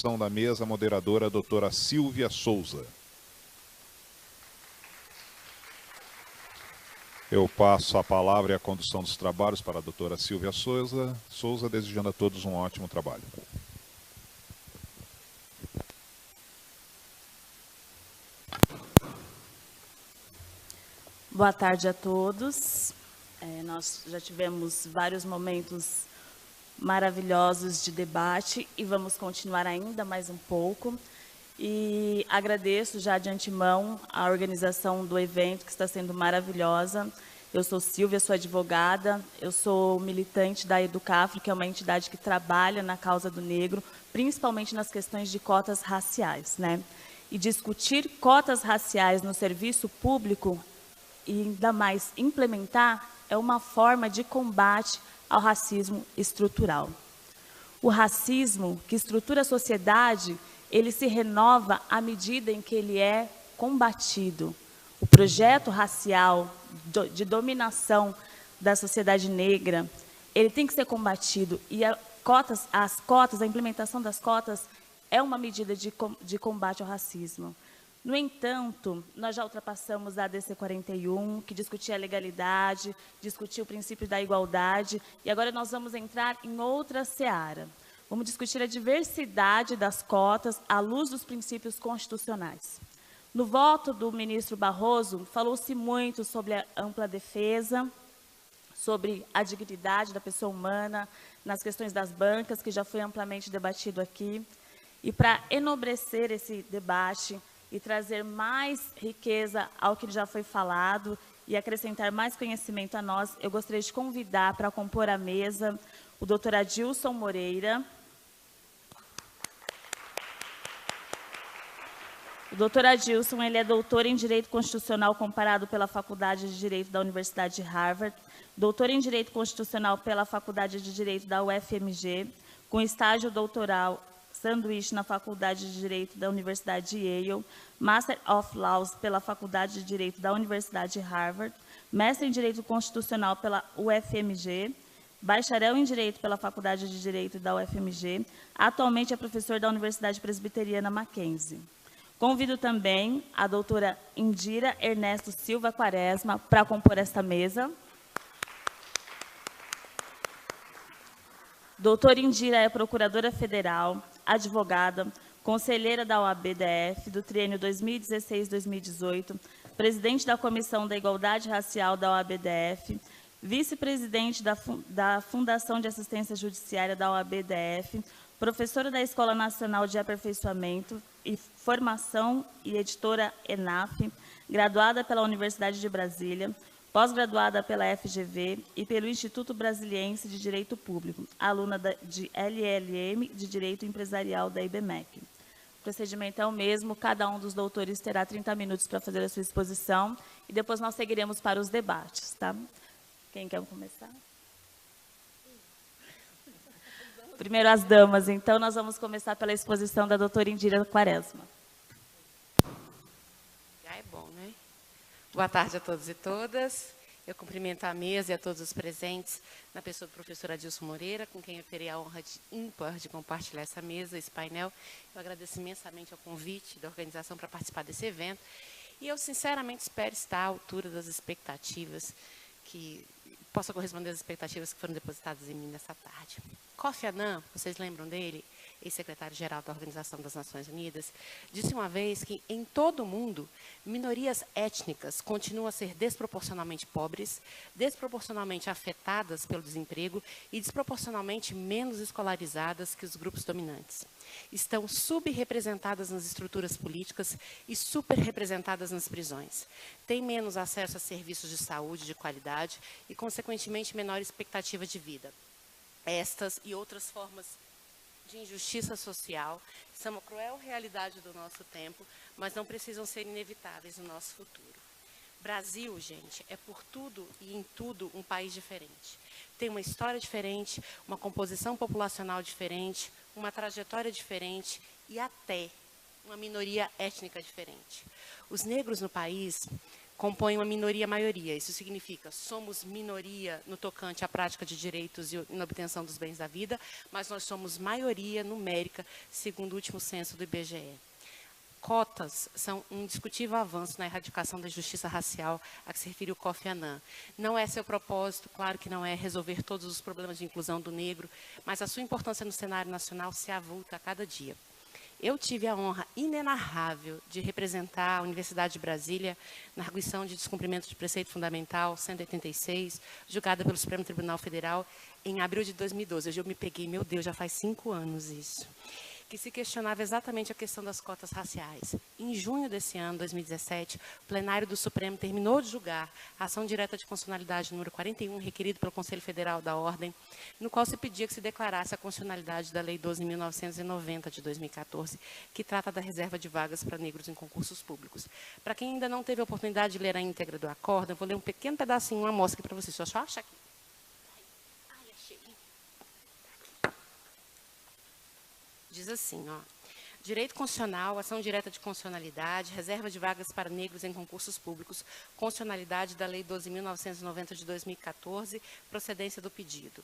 Da mesa, moderadora, a doutora Silvia Souza. Eu passo a palavra e a condução dos trabalhos para a doutora Silvia Souza, desejando a todos um ótimo trabalho. Boa tarde a todos. Nós já tivemos vários momentos maravilhosos de debate e vamos continuar ainda mais um pouco. E agradeço já de antemão a organização do evento, que está sendo maravilhosa. Eu sou Silvia, sou advogada, eu sou militante da Educafro, que é uma entidade que trabalha na causa do negro, principalmente nas questões de cotas raciais, né? E discutir cotas raciais no serviço público e ainda mais implementar é uma forma de combate ao racismo estrutural. O racismo que estrutura a sociedade, ele se renova à medida em que ele é combatido. O projeto racial de dominação da sociedade negra, ele tem que ser combatido e a implementação das cotas é uma medida de combate ao racismo. No entanto, nós já ultrapassamos a ADC 41, que discutia a legalidade, discutia o princípio da igualdade, e agora nós vamos entrar em outra seara. Vamos discutir a diversidade das cotas à luz dos princípios constitucionais. No voto do ministro Barroso, falou-se muito sobre a ampla defesa, sobre a dignidade da pessoa humana, nas questões das bancas, que já foi amplamente debatido aqui. E para enobrecer esse debate, e trazer mais riqueza ao que já foi falado e acrescentar mais conhecimento a nós, eu gostaria de convidar para compor a mesa o doutor Adilson Moreira. O doutor Adilson, ele é doutor em Direito Constitucional comparado pela Faculdade de Direito da Universidade de Harvard, doutor em Direito Constitucional pela Faculdade de Direito da UFMG, com estágio doutoral sanduíche na Faculdade de Direito da Universidade de Yale, Master of Laws pela Faculdade de Direito da Universidade de Harvard, mestre em Direito Constitucional pela UFMG, bacharel em Direito pela Faculdade de Direito da UFMG, atualmente é professor da Universidade Presbiteriana Mackenzie. Convido também a doutora Indira Ernesto Silva Quaresma para compor esta mesa. Doutora Indira é procuradora federal, advogada, conselheira da OAB-DF do triênio 2016-2018, presidente da Comissão da Igualdade Racial da OAB-DF, vice-presidente da Fundação de Assistência Judiciária da OAB-DF, professora da Escola Nacional de Aperfeiçoamento e Formação e editora ENAF, graduada pela Universidade de Brasília, pós-graduada pela FGV e pelo Instituto Brasiliense de Direito Público, aluna de LLM de Direito Empresarial da IBMEC. O procedimento é o mesmo, cada um dos doutores terá 30 minutos para fazer a sua exposição e depois nós seguiremos para os debates, tá? Quem quer começar? Primeiro as damas, então nós vamos começar pela exposição da doutora Indira Quaresma. Já é bom, né? Boa tarde a todos e todas. Eu cumprimento a mesa e a todos os presentes, na pessoa do professor Adilson Moreira, com quem eu terei a honra ímpar de compartilhar essa mesa, esse painel. Eu agradeço imensamente ao convite da organização para participar desse evento. E eu, sinceramente, espero estar à altura das expectativas, que possa corresponder às expectativas que foram depositadas em mim nessa tarde. Kofi Annan, vocês lembram dele? Ex-secretário-geral da Organização das Nações Unidas, disse uma vez que, em todo o mundo, minorias étnicas continuam a ser desproporcionalmente pobres, desproporcionalmente afetadas pelo desemprego e desproporcionalmente menos escolarizadas que os grupos dominantes. Estão subrepresentadas nas estruturas políticas e superrepresentadas nas prisões. Têm menos acesso a serviços de saúde de qualidade e, consequentemente, menor expectativa de vida. Estas e outras formas de injustiça social são uma cruel realidade do nosso tempo, mas não precisam ser inevitáveis no nosso futuro. Brasil, gente, é por tudo e em tudo um país diferente. Tem uma história diferente, uma composição populacional diferente, uma trajetória diferente e até uma minoria étnica diferente. Os negros no país compõem uma minoria-maioria. Isso significa, somos minoria no tocante à prática de direitos e na obtenção dos bens da vida, mas nós somos maioria numérica, segundo o último censo do IBGE. Cotas são um indiscutível avanço na erradicação da injustiça racial a que se referiu Kofi Annan. Não é seu propósito, claro que não é resolver todos os problemas de inclusão do negro, mas a sua importância no cenário nacional se avulta a cada dia. Eu tive a honra inenarrável de representar a Universidade de Brasília na arguição de descumprimento de preceito fundamental 186, julgada pelo Supremo Tribunal Federal em abril de 2012. Eu me peguei, meu Deus, já faz 5 anos isso, que se questionava exatamente a questão das cotas raciais. Em junho desse ano, 2017, o plenário do Supremo terminou de julgar a ação direta de constitucionalidade número 41, requerido pelo Conselho Federal da Ordem, no qual se pedia que se declarasse a constitucionalidade da Lei 12.990, de 2014, que trata da reserva de vagas para negros em concursos públicos. Para quem ainda não teve a oportunidade de ler a íntegra do acórdão, eu vou ler um pequeno pedacinho, uma amostra para vocês. Só acha aqui. Ai, achei. Diz assim, ó, direito constitucional, ação direta de constitucionalidade, reserva de vagas para negros em concursos públicos, constitucionalidade da Lei 12.990 de 2014, procedência do pedido.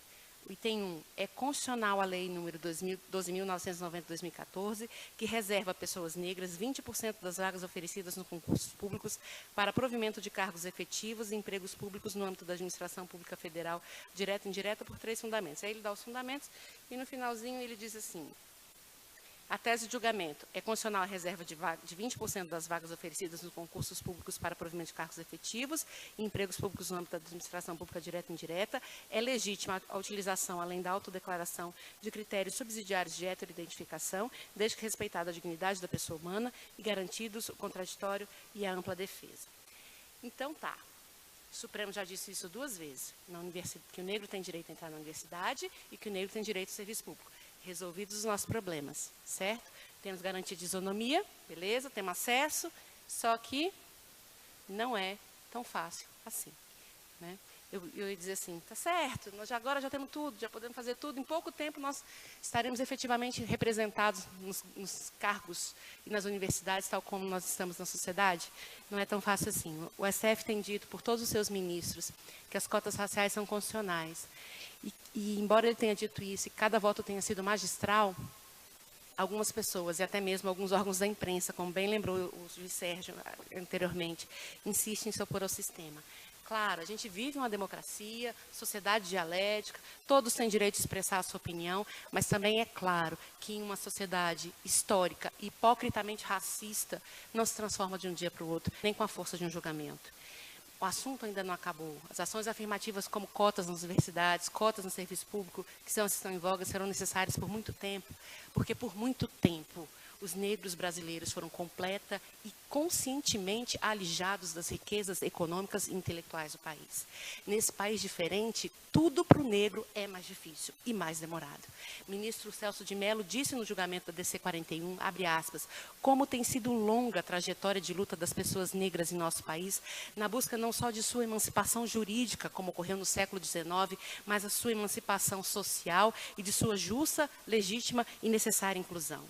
O item 1 é constitucional a Lei número 12.990 de 2014, que reserva a pessoas negras 20% das vagas oferecidas nos concursos públicos para provimento de cargos efetivos e empregos públicos no âmbito da administração pública federal, direta e indireta, por 3 fundamentos. Aí ele dá os fundamentos e no finalzinho ele diz assim: a tese de julgamento é constitucional a reserva de 20% das vagas oferecidas nos concursos públicos para provimento de cargos efetivos e empregos públicos no âmbito da administração pública direta e indireta. É legítima a utilização, além da autodeclaração, de critérios subsidiários de heteroidentificação, desde que respeitada a dignidade da pessoa humana e garantidos o contraditório e a ampla defesa. Então, tá. O Supremo já disse isso 2 vezes, que o negro tem direito a entrar na universidade e que o negro tem direito ao serviço público. Resolvidos os nossos problemas, certo? Temos garantia de isonomia, beleza, temos acesso, só que não é tão fácil assim, né? Eu ia dizer assim, tá certo, nós agora já temos tudo, já podemos fazer tudo, em pouco tempo nós estaremos efetivamente representados nos cargos e nas universidades, tal como nós estamos na sociedade. Não é tão fácil assim. O STF tem dito por todos os seus ministros que as cotas raciais são constitucionais. E embora ele tenha dito isso e cada voto tenha sido magistral, algumas pessoas e até mesmo alguns órgãos da imprensa, como bem lembrou o juiz Sérgio anteriormente, insistem em se opor ao sistema. Claro, a gente vive uma democracia, sociedade dialética, todos têm direito de expressar a sua opinião, mas também é claro que em uma sociedade histórica, hipocritamente racista, não se transforma de um dia para o outro, nem com a força de um julgamento. O assunto ainda não acabou. As ações afirmativas como cotas nas universidades, cotas no serviço público, que estão em voga, serão necessárias por muito tempo, porque por muito tempo os negros brasileiros foram completa e conscientemente alijados das riquezas econômicas e intelectuais do país. Nesse país diferente, tudo para o negro é mais difícil e mais demorado. O ministro Celso de Mello disse no julgamento da DC 41, abre aspas, como tem sido longa a trajetória de luta das pessoas negras em nosso país, na busca não só de sua emancipação jurídica, como ocorreu no século XIX, mas a sua emancipação social e de sua justa, legítima e necessária inclusão.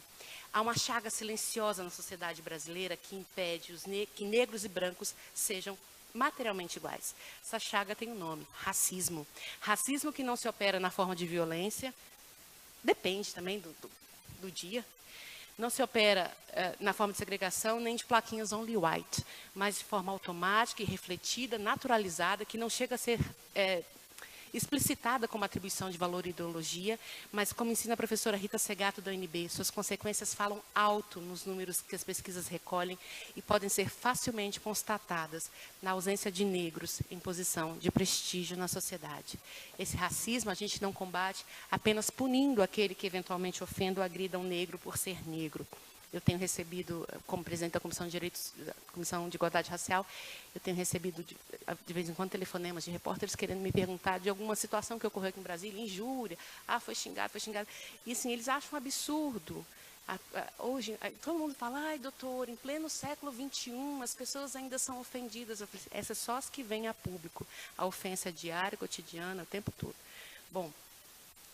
Há uma chaga silenciosa na sociedade brasileira que impede que negros e brancos sejam materialmente iguais. Essa chaga tem um nome, racismo. Racismo que não se opera na forma de violência, depende também do dia. Não se opera na forma de segregação, nem de plaquinhas only white, mas de forma automática e refletida, naturalizada, que não chega a ser explicitada como atribuição de valor e ideologia, mas como ensina a professora Rita Segato da UNB, suas consequências falam alto nos números que as pesquisas recolhem e podem ser facilmente constatadas na ausência de negros em posição de prestígio na sociedade. Esse racismo a gente não combate apenas punindo aquele que eventualmente ofenda ou agrida um negro por ser negro. Eu tenho recebido, como presidente da Comissão de Direitos, da Comissão de Igualdade Racial, eu tenho recebido de vez em quando telefonemas de repórteres querendo me perguntar de alguma situação que ocorreu aqui em Brasília, injúria, foi xingado, foi xingado. E assim, eles acham um absurdo. Hoje, todo mundo fala, ai doutor, em pleno século XXI, as pessoas ainda são ofendidas. Eu falei, essas só as que vêm a público. A ofensa é diária, cotidiana, o tempo todo. Bom,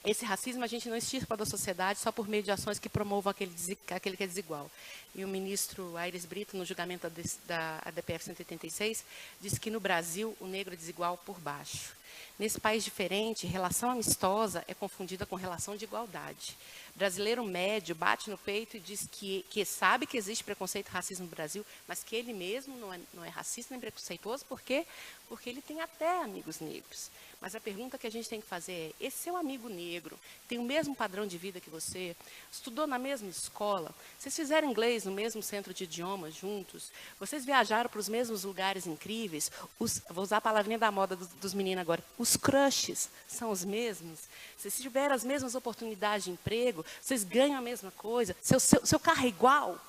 Esse racismo a gente não extirpa da sociedade só por meio de ações que promovam aquele que é desigual. E o ministro Aires Brito, no julgamento da ADPF 186, disse que no Brasil o negro é desigual por baixo. Nesse país diferente, relação amistosa é confundida com relação de igualdade. Brasileiro médio bate no peito e diz que sabe que existe preconceito e racismo no Brasil, mas que ele mesmo não é racista nem preconceituoso. Por quê? Porque ele tem até amigos negros. Mas a pergunta que a gente tem que fazer é, esse seu amigo negro tem o mesmo padrão de vida que você? Estudou na mesma escola? Vocês fizeram inglês no mesmo centro de idiomas juntos? Vocês viajaram para os mesmos lugares incríveis? Vou usar a palavrinha da moda dos meninos agora. Os crushes são os mesmos? Vocês tiveram as mesmas oportunidades de emprego? Vocês ganham a mesma coisa? Seu carro é igual?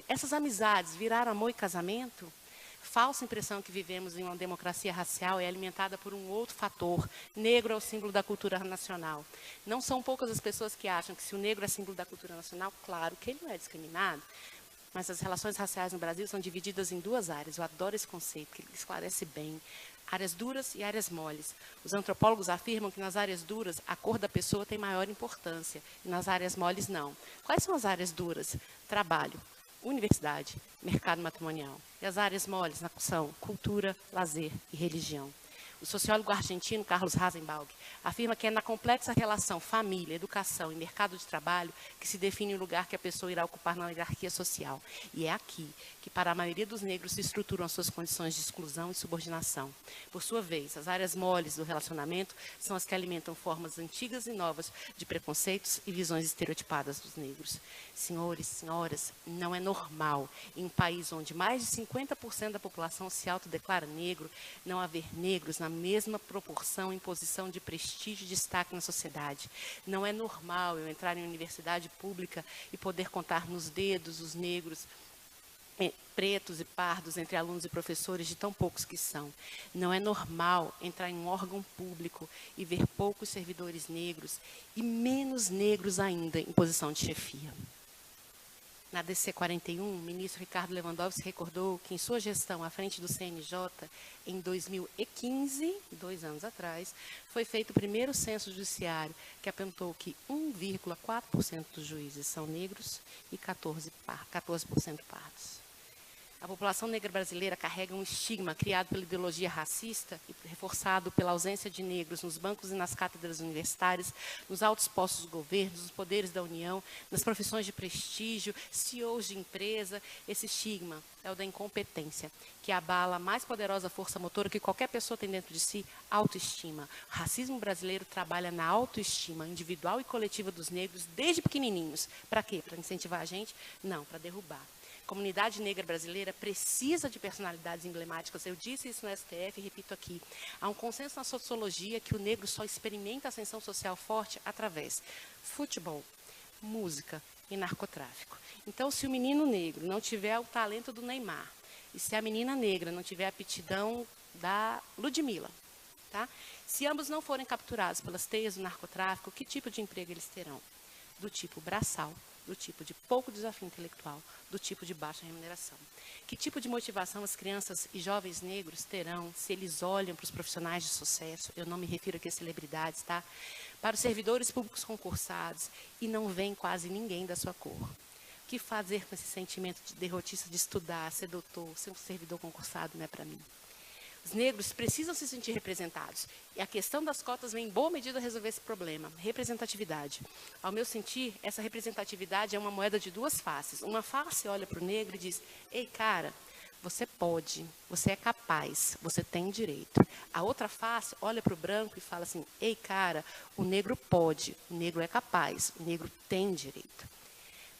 Essas amizades viraram amor e casamento? Falsa impressão que vivemos em uma democracia racial é alimentada por um outro fator. Negro é o símbolo da cultura nacional. Não são poucas as pessoas que acham que se o negro é símbolo da cultura nacional, claro que ele não é discriminado, mas as relações raciais no Brasil são divididas em duas áreas. Eu adoro esse conceito, que ele esclarece bem. Áreas duras e áreas moles. Os antropólogos afirmam que nas áreas duras a cor da pessoa tem maior importância e nas áreas moles não. Quais são as áreas duras? Trabalho, universidade, mercado matrimonial. E as áreas moles são cultura, lazer e religião. O sociólogo argentino Carlos Rasenbaug afirma que é na complexa relação família, educação e mercado de trabalho que se define o lugar que a pessoa irá ocupar na hierarquia social. E é aqui que, para a maioria dos negros, se estruturam as suas condições de exclusão e subordinação. Por sua vez, as áreas moles do relacionamento são as que alimentam formas antigas e novas de preconceitos e visões estereotipadas dos negros. Senhores, senhoras, não é normal, em um país onde mais de 50% da população se autodeclara negro, não haver negros na mesma proporção em posição de prestígio e destaque na sociedade. Não é normal eu entrar em universidade pública e poder contar nos dedos os negros pretos e pardos entre alunos e professores de tão poucos que são. Não é normal entrar em um órgão público e ver poucos servidores negros e menos negros ainda em posição de chefia. Na DC 41, o ministro Ricardo Lewandowski recordou que em sua gestão à frente do CNJ, em 2015, 2 anos atrás, foi feito o primeiro censo judiciário que apontou que 1,4% dos juízes são negros e 14% pardos. A população negra brasileira carrega um estigma criado pela ideologia racista e reforçado pela ausência de negros nos bancos e nas cátedras universitárias, nos altos postos do governo, nos poderes da União, nas profissões de prestígio, CEOs de empresa. Esse estigma é o da incompetência, que abala a mais poderosa força motora que qualquer pessoa tem dentro de si, autoestima. O racismo brasileiro trabalha na autoestima individual e coletiva dos negros desde pequenininhos. Para quê? Para incentivar a gente? Não, para derrubar. A comunidade negra brasileira precisa de personalidades emblemáticas. Eu disse isso no STF e repito aqui. Há um consenso na sociologia que o negro só experimenta ascensão social forte através futebol, música e narcotráfico. Então, se o menino negro não tiver o talento do Neymar, e se a menina negra não tiver a aptidão da Ludmilla, tá? Se ambos não forem capturados pelas teias do narcotráfico, que tipo de emprego eles terão? Do tipo braçal, do tipo de pouco desafio intelectual, do tipo de baixa remuneração. Que tipo de motivação as crianças e jovens negros terão se eles olham para os profissionais de sucesso, eu não me refiro aqui a celebridades, tá? Para os servidores públicos concursados e não vem quase ninguém da sua cor. O que fazer com esse sentimento de derrotista de estudar, ser doutor, ser um servidor concursado não é para mim? Os negros precisam se sentir representados. E a questão das cotas vem em boa medida a resolver esse problema. Representatividade. Ao meu sentir, essa representatividade é uma moeda de duas faces. Uma face olha para o negro e diz, ei, cara, você pode, você é capaz, você tem direito. A outra face olha para o branco e fala assim, ei, cara, o negro pode, o negro é capaz, o negro tem direito.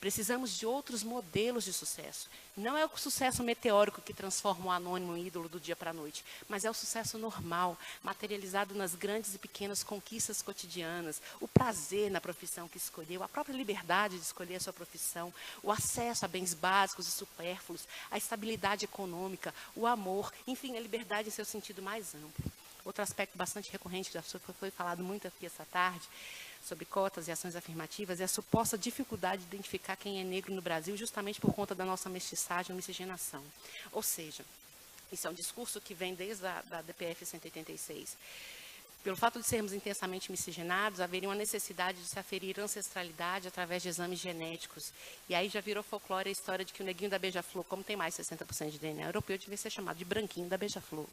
Precisamos de outros modelos de sucesso. Não é o sucesso meteórico que transforma o anônimo em ídolo do dia para a noite, mas é o sucesso normal, materializado nas grandes e pequenas conquistas cotidianas, o prazer na profissão que escolheu, a própria liberdade de escolher a sua profissão, o acesso a bens básicos e supérfluos, a estabilidade econômica, o amor, enfim, a liberdade em seu sentido mais amplo. Outro aspecto bastante recorrente, que já foi falado muito aqui essa tarde, sobre cotas e ações afirmativas, é a suposta dificuldade de identificar quem é negro no Brasil justamente por conta da nossa mestiçagem ou miscigenação. Ou seja, isso é um discurso que vem desde a DPF 186. Pelo fato de sermos intensamente miscigenados, haveria uma necessidade de se aferir ancestralidade através de exames genéticos. E aí já virou folclore a história de que o neguinho da beija-flor, como tem mais 60% de DNA europeu, devia ser chamado de branquinho da beija-flor.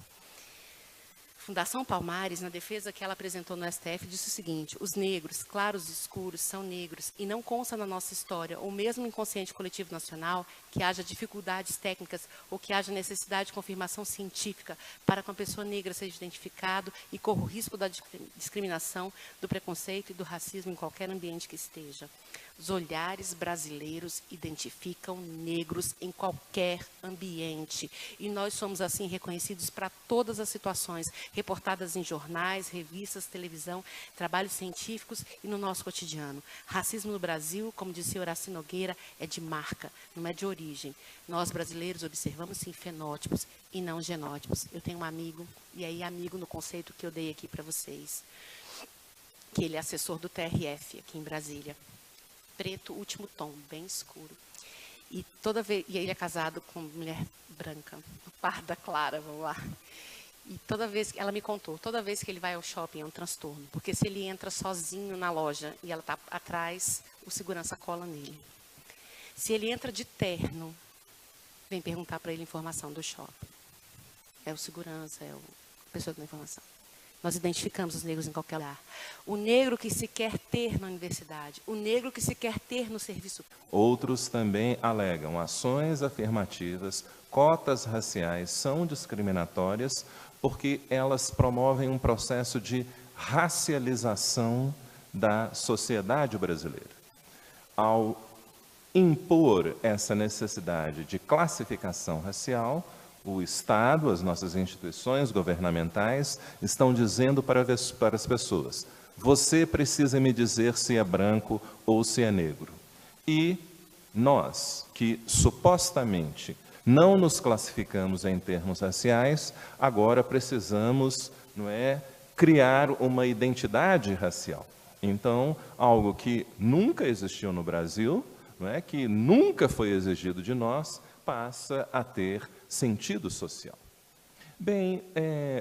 Fundação Palmares, na defesa que ela apresentou no STF, disse o seguinte: os negros, claros e escuros, são negros e não consta na nossa história, ou mesmo no inconsciente coletivo nacional, que haja dificuldades técnicas ou que haja necessidade de confirmação científica para que uma pessoa negra seja identificado e corra o risco da discriminação, do preconceito e do racismo em qualquer ambiente que esteja. Os olhares brasileiros identificam negros em qualquer ambiente. E nós somos, assim, reconhecidos para todas as situações, reportadas em jornais, revistas, televisão, trabalhos científicos e no nosso cotidiano. Racismo no Brasil, como disse Horácio Nogueira, é de marca, não é de origem. Nós, brasileiros, observamos, sim, fenótipos e não genótipos. Eu tenho um amigo, e aí amigo no conceito que eu dei aqui para vocês, que ele é assessor do TRF, aqui em Brasília. Preto, último tom, bem escuro. E ele é casado com mulher branca, parda clara, vamos lá. E toda vez, ela me contou, toda vez que ele vai ao shopping é um transtorno, porque se ele entra sozinho na loja e ela está atrás, o segurança cola nele. Se ele entra de terno, vem perguntar para ele informação do shopping. É o segurança, é a pessoa que dá informação. Nós identificamos os negros em qualquer lugar. O negro que se quer ter na universidade, o negro que se quer ter no serviço. Outros também alegam ações afirmativas, cotas raciais são discriminatórias porque elas promovem um processo de racialização da sociedade brasileira. Ao impor essa necessidade de classificação racial, o Estado, as nossas instituições governamentais estão dizendo para as pessoas: você precisa me dizer se é branco ou se é negro. E nós, que supostamente não nos classificamos em termos raciais, agora precisamos, não é, criar uma identidade racial. Então, algo que nunca existiu no Brasil, não é, que nunca foi exigido de nós, passa a ter sentido social. Bem,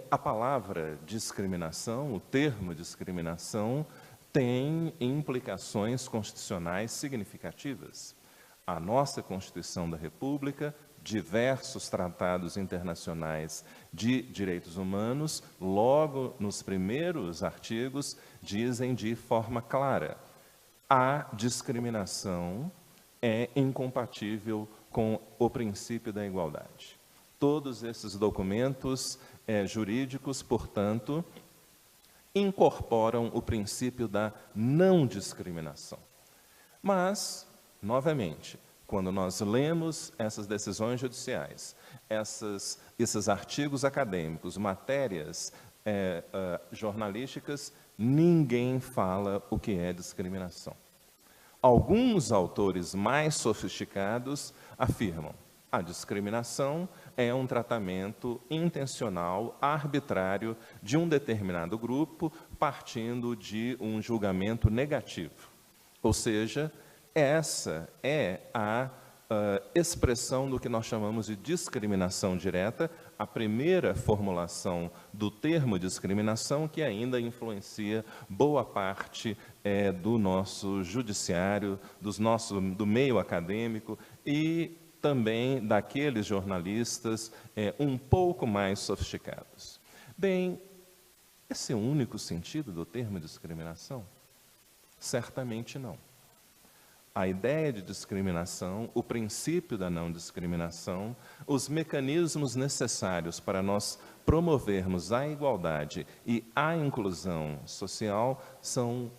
a palavra discriminação, o termo discriminação, tem implicações constitucionais significativas. A nossa Constituição da República, diversos tratados internacionais de direitos humanos, logo nos primeiros artigos, dizem de forma clara: a discriminação é incompatível com o princípio da igualdade. Todos esses documentos jurídicos, portanto, incorporam o princípio da não discriminação. Mas, novamente, quando nós lemos essas decisões judiciais, esses artigos acadêmicos, matérias jornalísticas, ninguém fala o que é discriminação. Alguns autores mais sofisticados afirmam: a discriminação é um tratamento intencional, arbitrário, de um determinado grupo, partindo de um julgamento negativo. Ou seja, essa é a expressão do que nós chamamos de discriminação direta, a primeira formulação do termo discriminação, que ainda influencia boa parte do nosso judiciário, do meio acadêmico e também daqueles jornalistas um pouco mais sofisticados. Bem, esse é o único sentido do termo discriminação? Certamente não. A ideia de discriminação, o princípio da não discriminação, os mecanismos necessários para nós promovermos a igualdade e a inclusão social são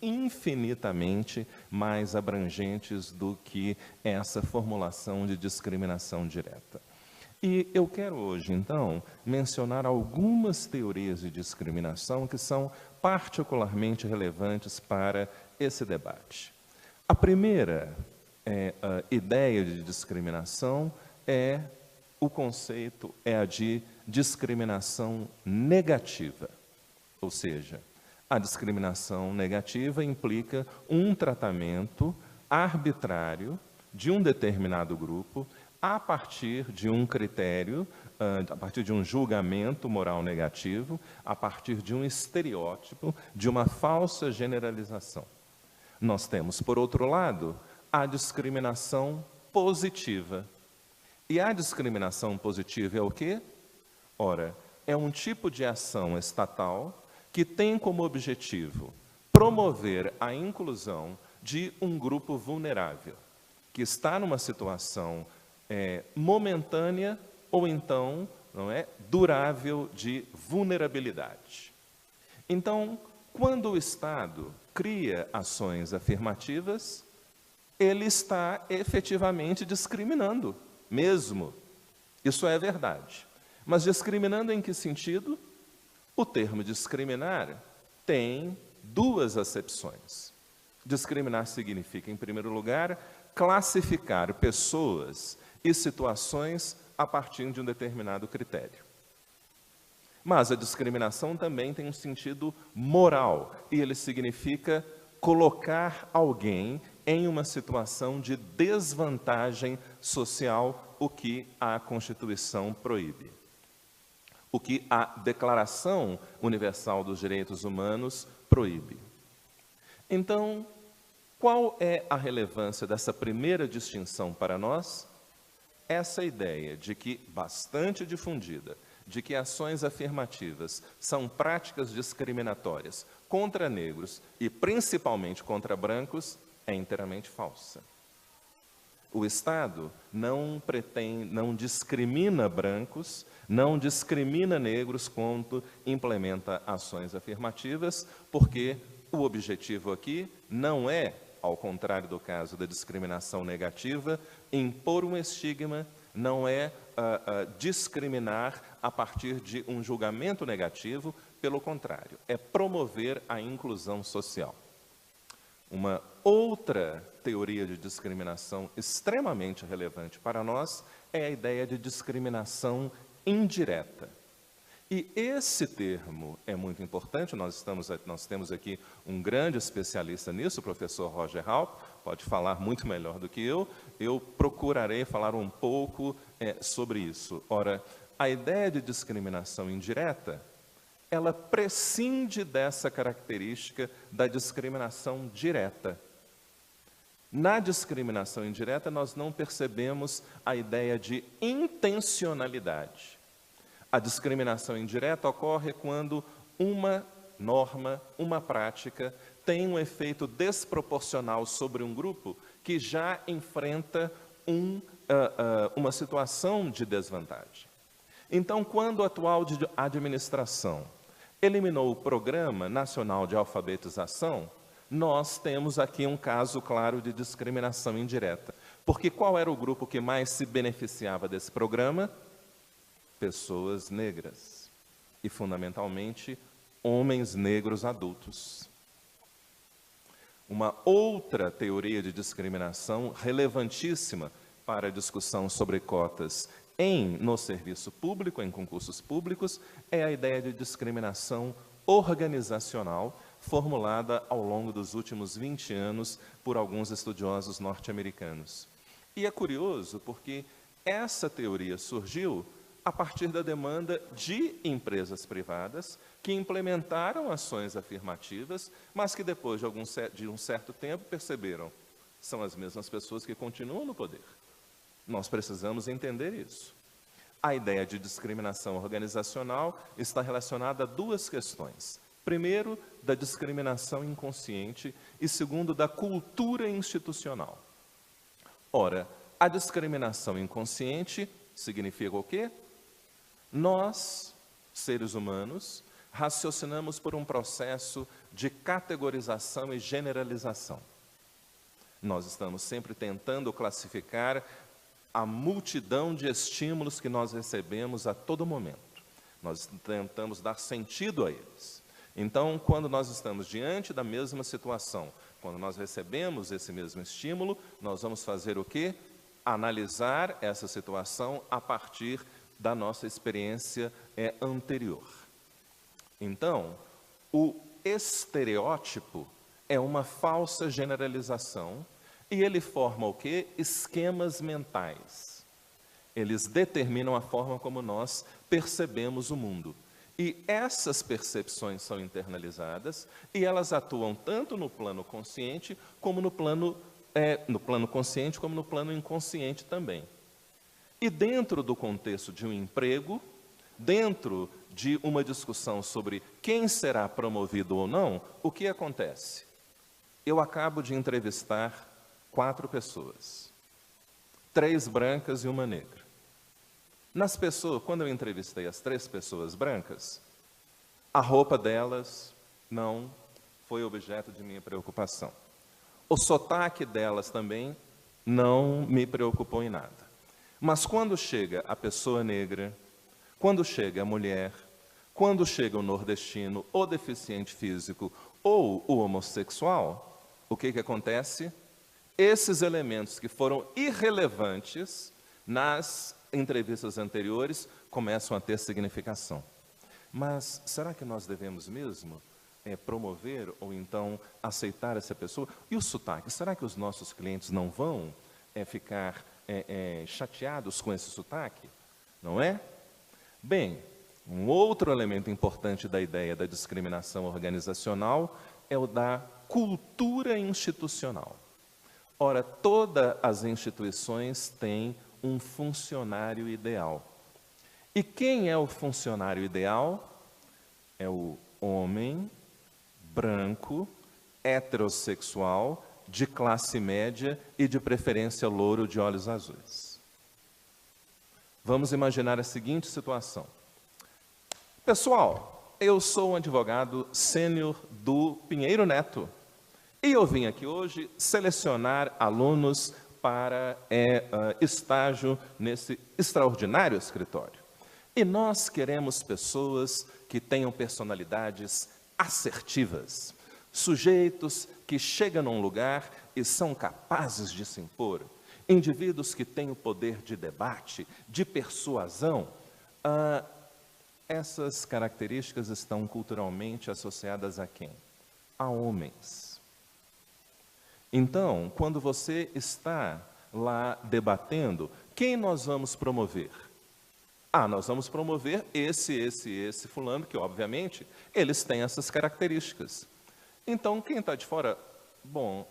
infinitamente mais abrangentes do que essa formulação de discriminação direta. E eu quero hoje, então, mencionar algumas teorias de discriminação que são particularmente relevantes para esse debate. A primeira ideia de discriminação o conceito é a de discriminação negativa. Ou seja, a discriminação negativa implica um tratamento arbitrário de um determinado grupo a partir de um critério a partir de um julgamento moral negativo, a partir de um estereótipo, de uma falsa generalização. Nós temos, por outro lado, a discriminação positiva. E a discriminação positiva é o quê? Ora, é um tipo de ação estatal que tem como objetivo promover a inclusão de um grupo vulnerável, que está numa situação momentânea ou então, não é, durável de vulnerabilidade. Então, quando o Estado cria ações afirmativas, ele está efetivamente discriminando, mesmo. Isso é verdade. Mas discriminando em que sentido? O termo discriminar tem duas acepções. Discriminar significa, em primeiro lugar, classificar pessoas e situações a partir de um determinado critério. Mas a discriminação também tem um sentido moral, e ele significa colocar alguém em uma situação de desvantagem social, o que a Constituição proíbe. O que a Declaração Universal dos Direitos Humanos proíbe. Então, qual é a relevância dessa primeira distinção para nós? Essa ideia de que, bastante difundida, de que ações afirmativas são práticas discriminatórias contra negros e principalmente contra brancos, é inteiramente falsa. O Estado não discrimina brancos, não discrimina negros quando implementa ações afirmativas, porque o objetivo aqui não é, ao contrário do caso da discriminação negativa, impor um estigma, não é discriminar a partir de um julgamento negativo, pelo contrário, é promover a inclusão social. Uma outra teoria de discriminação extremamente relevante para nós é a ideia de discriminação indireta. E esse termo é muito importante, nós temos aqui um grande especialista nisso, o professor Roger Halp, pode falar muito melhor do que eu procurarei falar um pouco sobre isso. Ora, a ideia de discriminação indireta, ela prescinde dessa característica da discriminação direta. Na discriminação indireta, nós não percebemos a ideia de intencionalidade. A discriminação indireta ocorre quando uma norma, uma prática, tem um efeito desproporcional sobre um grupo que já enfrenta uma situação de desvantagem. Então, quando a atual administração eliminou o Programa Nacional de Alfabetização, nós temos aqui um caso claro de discriminação indireta. Porque qual era o grupo que mais se beneficiava desse programa? Pessoas negras. E, fundamentalmente, homens negros adultos. Uma outra teoria de discriminação relevantíssima para a discussão sobre cotas no serviço público, em concursos públicos, é a ideia de discriminação organizacional formulada ao longo dos últimos 20 anos por alguns estudiosos norte-americanos. E é curioso porque essa teoria surgiu a partir da demanda de empresas privadas que implementaram ações afirmativas, mas que depois de um certo tempo perceberam, são as mesmas pessoas que continuam no poder. Nós precisamos entender isso. A ideia de discriminação organizacional está relacionada a duas questões. Primeiro, da discriminação inconsciente e segundo, da cultura institucional. Ora, a discriminação inconsciente significa o quê? Nós, seres humanos, raciocinamos por um processo de categorização e generalização. Nós estamos sempre tentando classificar a multidão de estímulos que nós recebemos a todo momento. Nós tentamos dar sentido a eles. Então, quando nós estamos diante da mesma situação, quando nós recebemos esse mesmo estímulo, nós vamos fazer o quê? Analisar essa situação a partir da nossa experiência anterior. Então, o estereótipo é uma falsa generalização e ele forma o quê? Esquemas mentais. Eles determinam a forma como nós percebemos o mundo. E essas percepções são internalizadas e elas atuam tanto no plano consciente como no plano consciente como no plano inconsciente também. E dentro do contexto de um emprego, dentro de uma discussão sobre quem será promovido ou não, o que acontece? Eu acabo de entrevistar 4 pessoas, 3 brancas e uma negra. Nas pessoas, quando eu entrevistei as 3 pessoas brancas, a roupa delas não foi objeto de minha preocupação. O sotaque delas também não me preocupou em nada. Mas quando chega a pessoa negra, quando chega a mulher, quando chega o nordestino, o deficiente físico ou o homossexual, o que acontece? Esses elementos que foram irrelevantes nas entrevistas anteriores começam a ter significação. Mas será que nós devemos mesmo promover ou então aceitar essa pessoa? E o sotaque? Será que os nossos clientes não vão ficar chateados com esse sotaque? Não é? Bem, um outro elemento importante da ideia da discriminação organizacional é o da cultura institucional. Ora, todas as instituições têm um funcionário ideal. E quem é o funcionário ideal? É o homem branco, heterossexual, de classe média e de preferência louro de olhos azuis. Vamos imaginar a seguinte situação. Pessoal, eu sou um advogado sênior do Pinheiro Neto e eu vim aqui hoje selecionar alunos para estágio nesse extraordinário escritório. E nós queremos pessoas que tenham personalidades assertivas, sujeitos que chegam num lugar e são capazes de se impor, indivíduos que têm o poder de debate, de persuasão. Essas características estão culturalmente associadas a quem? A homens. Então, quando você está lá debatendo, quem nós vamos promover? Nós vamos promover esse fulano, que obviamente eles têm essas características. Então, quem está de fora, bom,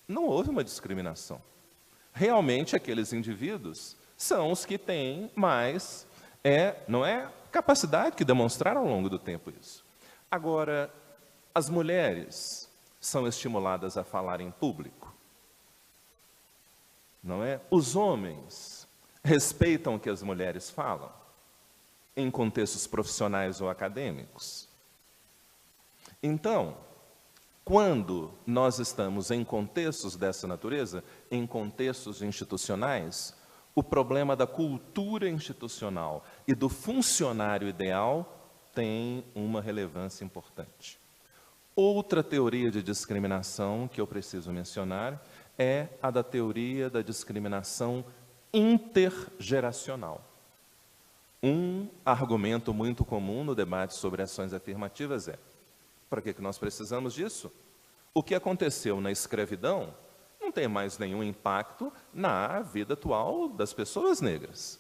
não houve uma discriminação. Realmente, aqueles indivíduos são os que têm mais, capacidade que demonstraram ao longo do tempo isso. Agora, as mulheres são estimuladas a falar em público, não é? Os homens respeitam o que as mulheres falam, em contextos profissionais ou acadêmicos. Então, quando nós estamos em contextos dessa natureza, em contextos institucionais, o problema da cultura institucional e do funcionário ideal tem uma relevância importante. Outra teoria de discriminação que eu preciso mencionar é a da teoria da discriminação intergeracional. Um argumento muito comum no debate sobre ações afirmativas é: para que nós precisamos disso? O que aconteceu na escravidão não tem mais nenhum impacto na vida atual das pessoas negras,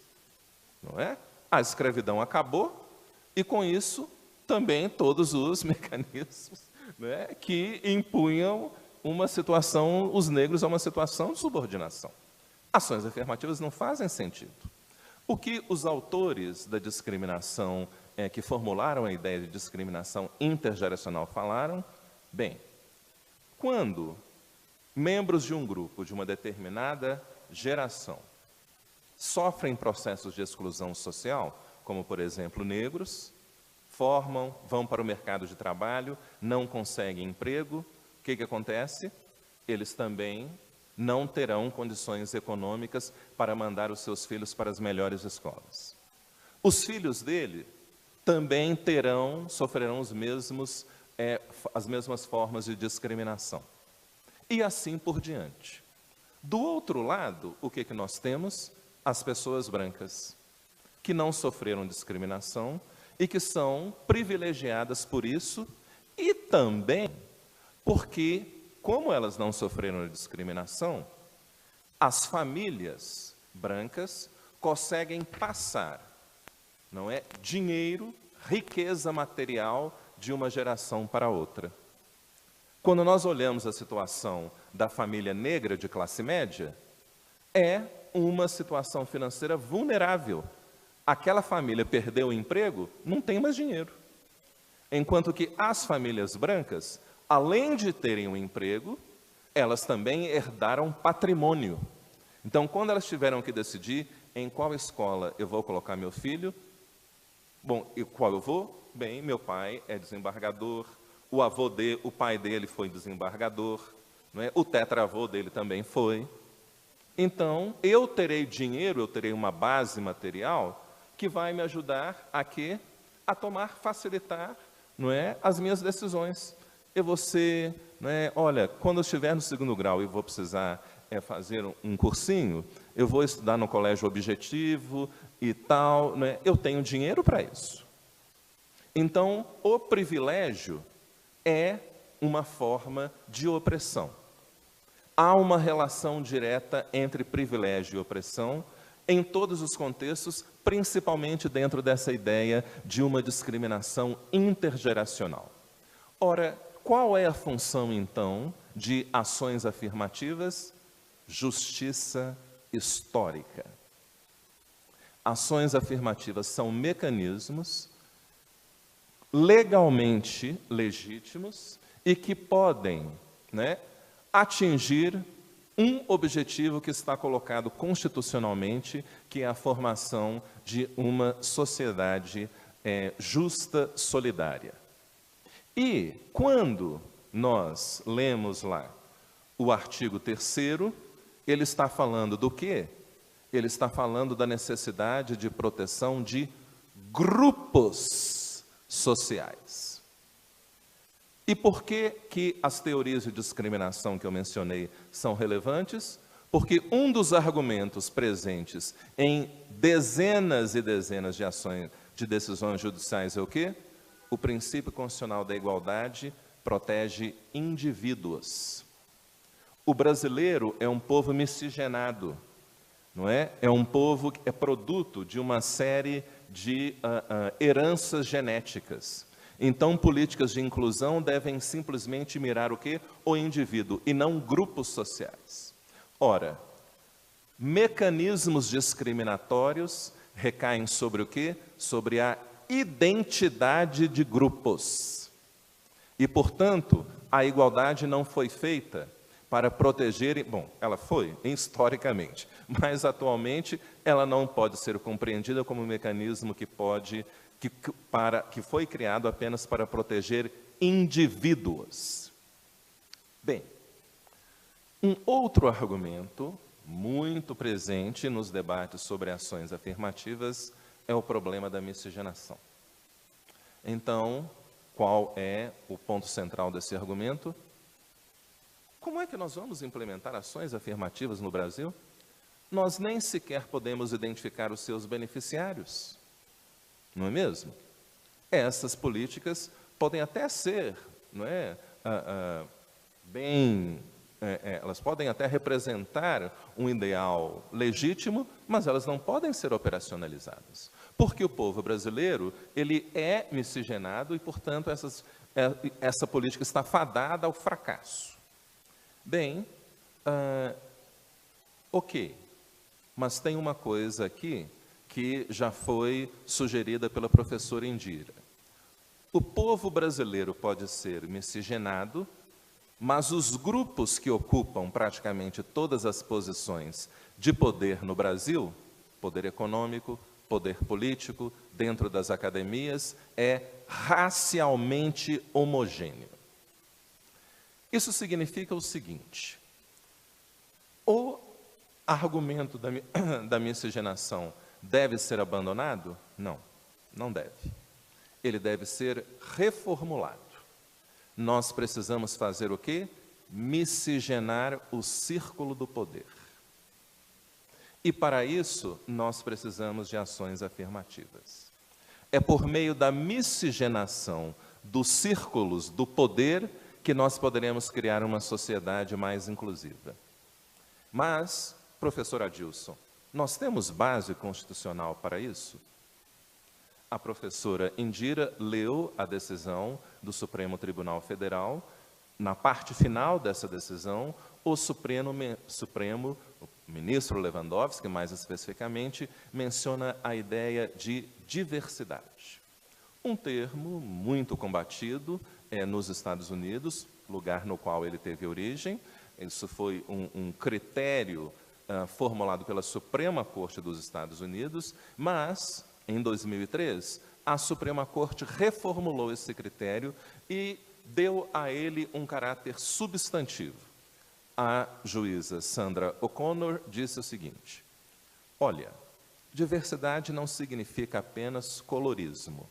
não é? A escravidão acabou e, com isso, também todos os mecanismos, né, que impunham os negros a uma situação de subordinação. Ações afirmativas não fazem sentido. O que os autores da discriminação, que formularam a ideia de discriminação intergeracional falaram? Bem, quando membros de um grupo de uma determinada geração sofrem processos de exclusão social, como, por exemplo, negros, vão para o mercado de trabalho, não conseguem emprego, o que acontece? Eles também não terão condições econômicas para mandar os seus filhos para as melhores escolas. Os filhos dele também sofrerão as mesmas formas de discriminação. E assim por diante. Do outro lado, o que nós temos? As pessoas brancas, que não sofreram discriminação e que são privilegiadas por isso, e também porque, como elas não sofreram discriminação, as famílias brancas conseguem passar, não é, dinheiro, riqueza material de uma geração para outra. Quando nós olhamos a situação da família negra de classe média, é uma situação financeira vulnerável. Aquela família perdeu o emprego, não tem mais dinheiro. Enquanto que as famílias brancas, além de terem um emprego, elas também herdaram patrimônio. Então, quando elas tiveram que decidir em qual escola eu vou colocar meu filho, bom, e qual eu vou? Bem, meu pai é desembargador, o pai dele foi desembargador, não é? O tetravô dele também foi. Então, eu terei dinheiro, eu terei uma base material que vai me ajudar a quê? A facilitar, não é, as minhas decisões. Eu vou ser, não é, olha, quando eu estiver no 2º grau e vou precisar fazer um cursinho, eu vou estudar no colégio objetivo e tal, não é? Eu tenho dinheiro para isso. Então, o privilégio é uma forma de opressão. Há uma relação direta entre privilégio e opressão em todos os contextos, principalmente dentro dessa ideia de uma discriminação intergeracional. Ora, qual é a função, então, de ações afirmativas? Justiça histórica. Ações afirmativas são mecanismos legalmente legítimos e que podem, né, atingir um objetivo que está colocado constitucionalmente, que é a formação de uma sociedade justa, solidária. E quando nós lemos lá o artigo 3º, ele está falando do quê? Ele está falando da necessidade de proteção de grupos sociais. E por que que as teorias de discriminação que eu mencionei são relevantes? Porque um dos argumentos presentes em dezenas e dezenas de ações, de decisões judiciais é o quê? O princípio constitucional da igualdade protege indivíduos. O brasileiro é um povo miscigenado, não é? É um povo que é produto de uma série de heranças genéticas. Então, políticas de inclusão devem simplesmente mirar o quê? O indivíduo, e não grupos sociais. Ora, mecanismos discriminatórios recaem sobre o quê? Sobre a identidade de grupos. E, portanto, a igualdade não foi feita para proteger, bom, ela foi, historicamente, mas atualmente ela não pode ser compreendida como um mecanismo que foi criado apenas para proteger indivíduos. Bem, um outro argumento muito presente nos debates sobre ações afirmativas é o problema da miscigenação. Então, qual é o ponto central desse argumento? Como é que nós vamos implementar ações afirmativas no Brasil? Nós nem sequer podemos identificar os seus beneficiários. Não é mesmo? Essas políticas podem até ser, não é, elas podem até representar um ideal legítimo, mas elas não podem ser operacionalizadas. Porque o povo brasileiro, ele é miscigenado e, portanto, essa política está fadada ao fracasso. Bem, ok, mas tem uma coisa aqui que já foi sugerida pela professora Indira. O povo brasileiro pode ser miscigenado, mas os grupos que ocupam praticamente todas as posições de poder no Brasil, poder econômico, poder político, dentro das academias, é racialmente homogêneo. Isso significa o seguinte: o argumento da miscigenação deve ser abandonado? Não, não deve. Ele deve ser reformulado. Nós precisamos fazer o quê? Miscigenar o círculo do poder. E para isso, nós precisamos de ações afirmativas. É por meio da miscigenação dos círculos do poder que nós poderemos criar uma sociedade mais inclusiva. Mas, professor Adilson, Nós temos base constitucional para isso? A professora Indira leu a decisão do Supremo Tribunal Federal. Na parte final dessa decisão, o Supremo, o ministro Lewandowski, mais especificamente, menciona a ideia de diversidade. Um termo muito combatido nos Estados Unidos, lugar no qual ele teve origem. Isso foi um critério formulado pela Suprema Corte dos Estados Unidos, mas, em 2003, a Suprema Corte reformulou esse critério e deu a ele um caráter substantivo. A juíza Sandra O'Connor disse o seguinte: olha, diversidade não significa apenas colorismo,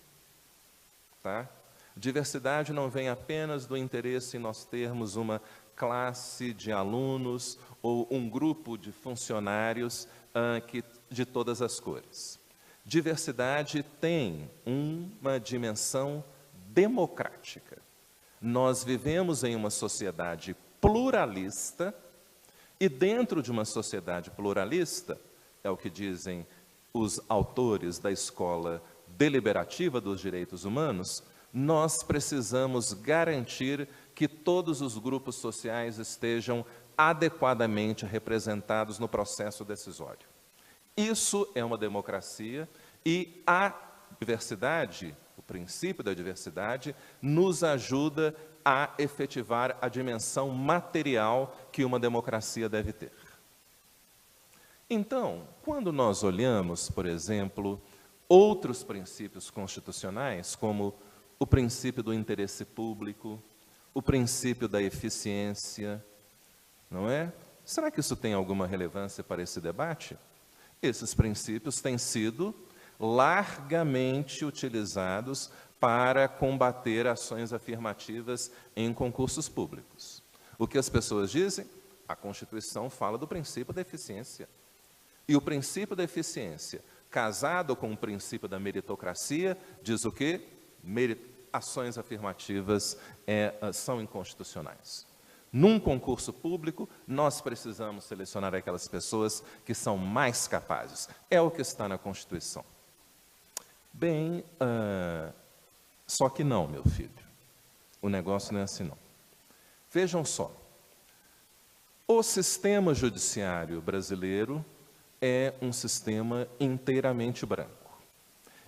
tá? Diversidade não vem apenas do interesse em nós termos uma classe de alunos ou um grupo de funcionários de todas as cores. Diversidade tem uma dimensão democrática. Nós vivemos em uma sociedade pluralista e dentro de uma sociedade pluralista, é o que dizem os autores da Escola Deliberativa dos Direitos Humanos, nós precisamos garantir que todos os grupos sociais estejam adequadamente representados no processo decisório. Isso é uma democracia e a diversidade, o princípio da diversidade, nos ajuda a efetivar a dimensão material que uma democracia deve ter. Então, quando nós olhamos, por exemplo, outros princípios constitucionais, como o princípio do interesse público, o princípio da eficiência, não é? Será que isso tem alguma relevância para esse debate? Esses princípios têm sido largamente utilizados para combater ações afirmativas em concursos públicos. O que as pessoas dizem? A Constituição fala do princípio da eficiência. E o princípio da eficiência, casado com o princípio da meritocracia, diz o quê? Ações afirmativas são inconstitucionais. Num concurso público, nós precisamos selecionar aquelas pessoas que são mais capazes. É o que está na Constituição. Bem, só que não, meu filho. O negócio não é assim, não. Vejam só. O sistema judiciário brasileiro é um sistema inteiramente branco.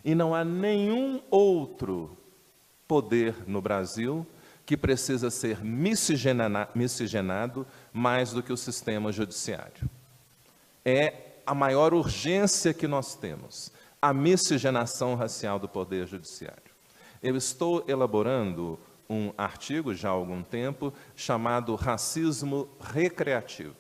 E não há nenhum outro poder no Brasil que precisa ser miscigenado mais do que o sistema judiciário. É a maior urgência que nós temos, a miscigenação racial do poder judiciário. Eu estou elaborando um artigo, já há algum tempo, chamado Racismo Recreativo.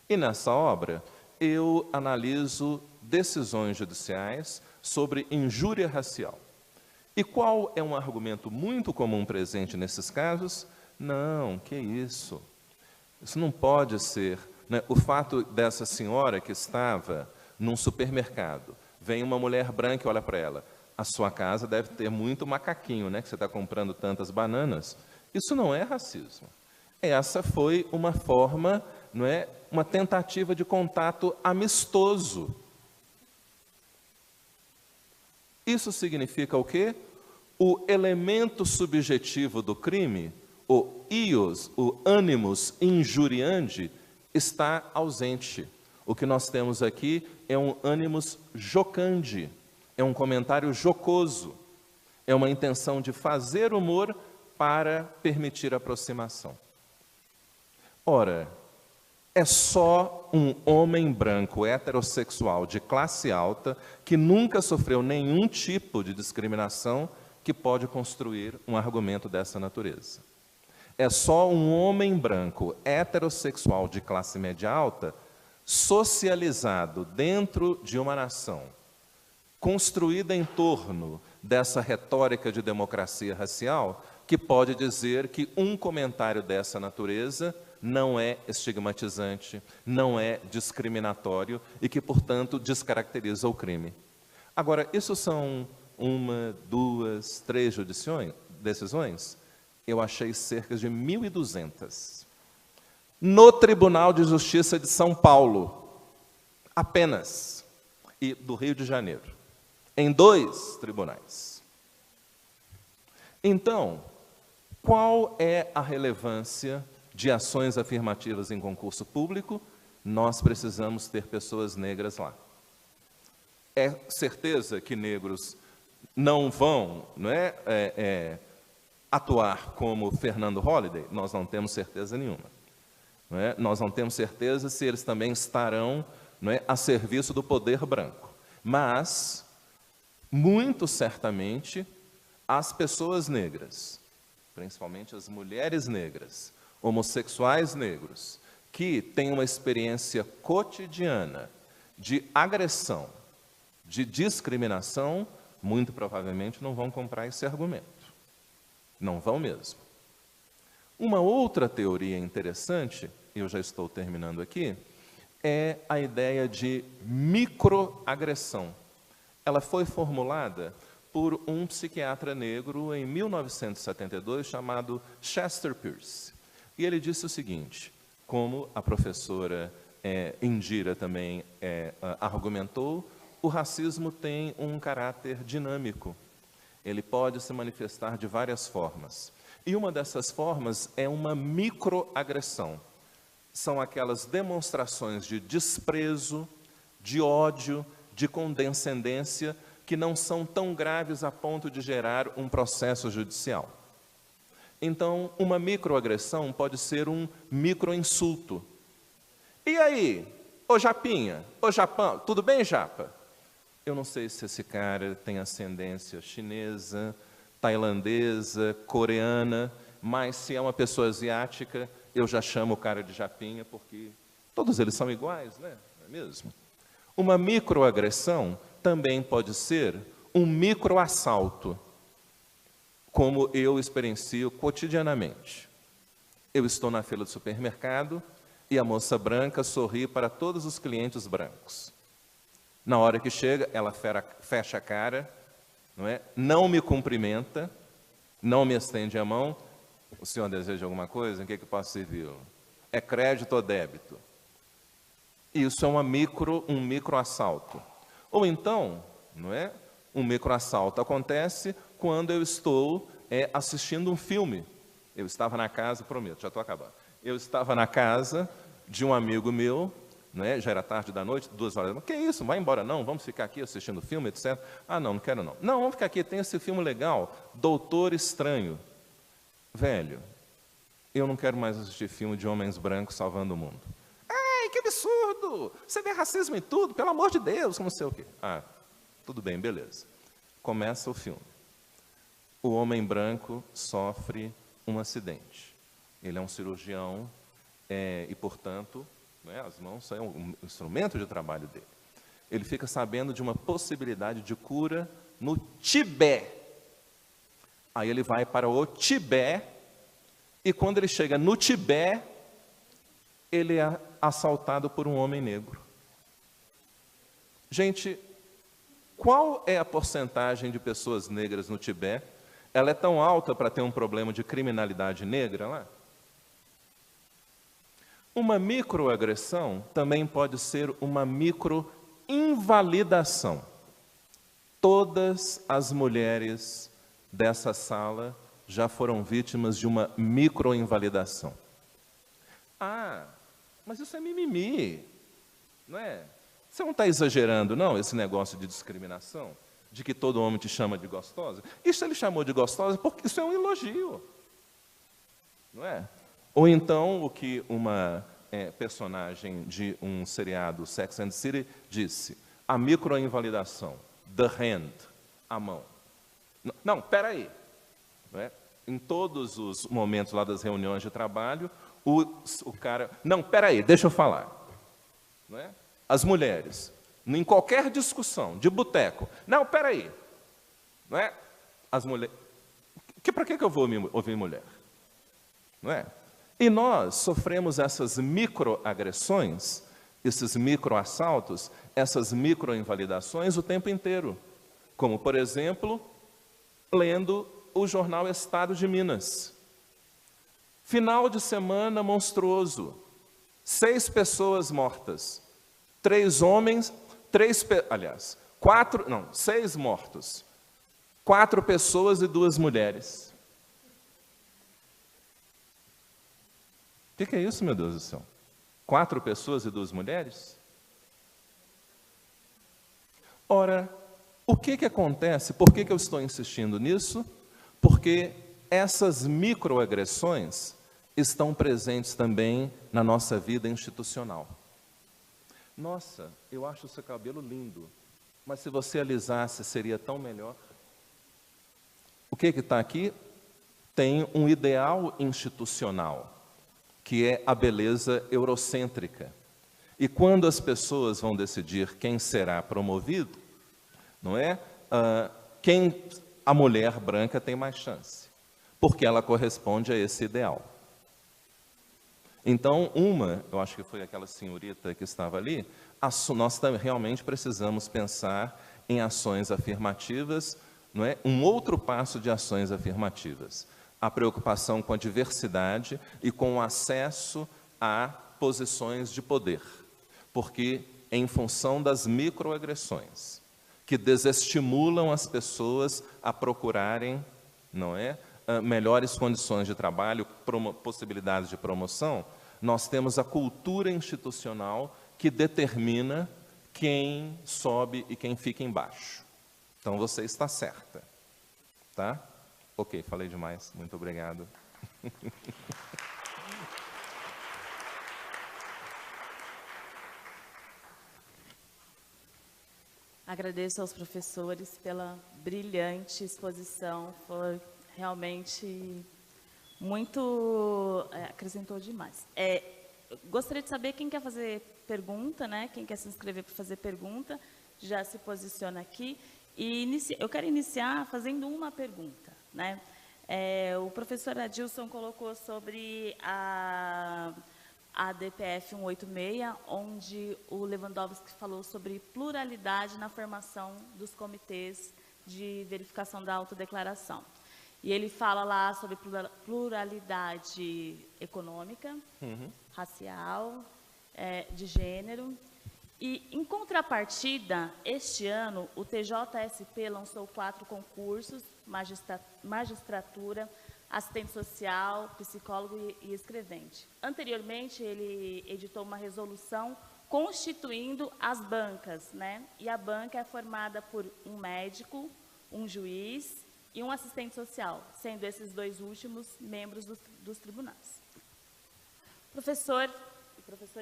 E nessa obra, eu analiso decisões judiciais sobre injúria racial. E qual é um argumento muito comum presente nesses casos? Não, que isso? Isso não pode ser, né? O fato dessa senhora que estava num supermercado, vem uma mulher branca e olha para ela, a sua casa deve ter muito macaquinho, né? Que você está comprando tantas bananas. Isso não é racismo. Essa foi uma forma, não é? Uma tentativa de contato amistoso. Isso significa o quê? O elemento subjetivo do crime, o ius, o animus injuriandi, está ausente. O que nós temos aqui é um animus jocandi, é um comentário jocoso, é uma intenção de fazer humor para permitir aproximação. Ora, é só um homem branco heterossexual de classe alta que nunca sofreu nenhum tipo de discriminação que pode construir um argumento dessa natureza. É só um homem branco heterossexual de classe média alta, socializado dentro de uma nação, construída em torno dessa retórica de democracia racial, que pode dizer que um comentário dessa natureza não é estigmatizante, não é discriminatório e que, portanto, descaracteriza o crime. Agora, isso são 1, 2, 3 decisões? Eu achei cerca de 1.200. No Tribunal de Justiça de São Paulo, Apenas. E do Rio de Janeiro. Em 2 tribunais. Então, qual é a relevância de ações afirmativas em concurso público? Nós precisamos ter pessoas negras lá. É certeza que negros não vão, não é, atuar como Fernando Holliday? Nós não temos certeza nenhuma. Não é? Nós não temos certeza se eles também estarão, não é, a serviço do poder branco. Mas, muito certamente, as pessoas negras, principalmente as mulheres negras, homossexuais negros, que têm uma experiência cotidiana de agressão, de discriminação, muito provavelmente não vão comprar esse argumento. Não vão mesmo. Uma outra teoria interessante, eu já estou terminando aqui, é a ideia de microagressão. Ela foi formulada por um psiquiatra negro em 1972 chamado Chester Pierce. E ele disse o seguinte, como a professora Indira também argumentou, o racismo tem um caráter dinâmico. Ele pode se manifestar de várias formas. E uma dessas formas é uma microagressão. São aquelas demonstrações de desprezo, de ódio, de condescendência, que não são tão graves a ponto de gerar um processo judicial. Então, uma microagressão pode ser um microinsulto. E aí, ô Japinha, ô Japão, tudo bem, Japa? Eu não sei se esse cara tem ascendência chinesa, tailandesa, coreana, mas se é uma pessoa asiática, eu já chamo o cara de Japinha, porque todos eles são iguais, né? Não é mesmo? Uma microagressão também pode ser um microassalto, como eu experiencio cotidianamente. Eu estou na fila do supermercado e a moça branca sorri para todos os clientes brancos. Na hora que chega, ela fecha a cara, não me cumprimenta, não me estende a mão. O senhor deseja alguma coisa? Em que eu posso servi-lo? É crédito ou débito? Isso é um microassalto. Ou então, um microassalto acontece quando eu estou assistindo um filme. Eu estava na casa, prometo, já estou acabando. Eu estava na casa de um amigo meu, já era tarde da noite, 2 horas. Que isso, vai embora não, vamos ficar aqui assistindo filme, etc. Ah, não quero não. Não, vamos ficar aqui, tem esse filme legal, Doutor Estranho. Velho, eu não quero mais assistir filme de homens brancos salvando o mundo. Ai, que absurdo! Você vê racismo em tudo, pelo amor de Deus, não sei o quê. Ah, tudo bem, beleza. Começa o filme. O homem branco sofre um acidente. Ele é um cirurgião e, portanto, as mãos são um instrumento de trabalho dele. Ele fica sabendo de uma possibilidade de cura no Tibete. Aí ele vai para o Tibete, e quando ele chega no Tibete, ele é assaltado por um homem negro. Gente, qual é a porcentagem de pessoas negras no Tibete? Ela é tão alta para ter um problema de criminalidade negra lá? Uma microagressão também pode ser uma microinvalidação. Todas as mulheres dessa sala já foram vítimas de uma microinvalidação. Ah, mas isso é mimimi, não é? Você não está exagerando, não, esse negócio de discriminação? De que todo homem te chama de gostosa? Isso ele chamou de gostosa porque isso é um elogio, não é? Ou então, o que uma personagem de um seriado, Sex and the City, disse, a microinvalidação, the hand, a mão. Não, peraí. Em todos os momentos lá das reuniões de trabalho, o cara... Não, peraí, deixa eu falar. As mulheres, em qualquer discussão de boteco, não, peraí. As mulheres... Para que eu vou ouvir mulher? Não é? E nós sofremos essas microagressões, esses microassaltos, essas microinvalidações o tempo inteiro. Como, por exemplo, lendo o jornal Estado de Minas. Final de semana monstruoso. 6 pessoas mortas. 3 homens, 6 mortos. 4 pessoas e 2 mulheres. O que é isso, meu Deus do céu? 4 pessoas e 2 mulheres? Ora, o que acontece? Por que eu estou insistindo nisso? Porque essas microagressões estão presentes também na nossa vida institucional. Nossa, eu acho o seu cabelo lindo, mas se você alisasse seria tão melhor. O que está aqui? Tem um ideal institucional, que é a beleza eurocêntrica. E quando as pessoas vão decidir quem será promovido, não é? A mulher branca tem mais chance, porque ela corresponde a esse ideal. Então, eu acho que foi aquela senhorita que estava ali, nós realmente precisamos pensar em ações afirmativas, não é? Um outro passo de ações afirmativas, a preocupação com a diversidade e com o acesso a posições de poder, porque em função das microagressões, que desestimulam as pessoas a procurarem, não é, melhores condições de trabalho, possibilidades de promoção, nós temos a cultura institucional que determina quem sobe e quem fica embaixo. Então, você está certa, tá? Ok, falei demais, muito obrigado. Agradeço aos professores pela brilhante exposição, foi realmente muito, acrescentou demais. Gostaria de saber quem quer fazer pergunta, né? Quem quer se inscrever para fazer pergunta, já se posiciona aqui. E eu quero iniciar fazendo uma pergunta, né? O professor Adilson colocou sobre a DPF 186, onde o Lewandowski falou sobre pluralidade na formação dos comitês de verificação da autodeclaração. E ele fala lá sobre pluralidade econômica, racial, de gênero. E, em contrapartida, este ano, o TJSP lançou 4 concursos, magistratura, assistente social, psicólogo e escrevente. Anteriormente, ele editou uma resolução constituindo as bancas, né? E a banca é formada por um médico, um juiz e um assistente social, sendo esses 2 últimos membros dos tribunais. Professora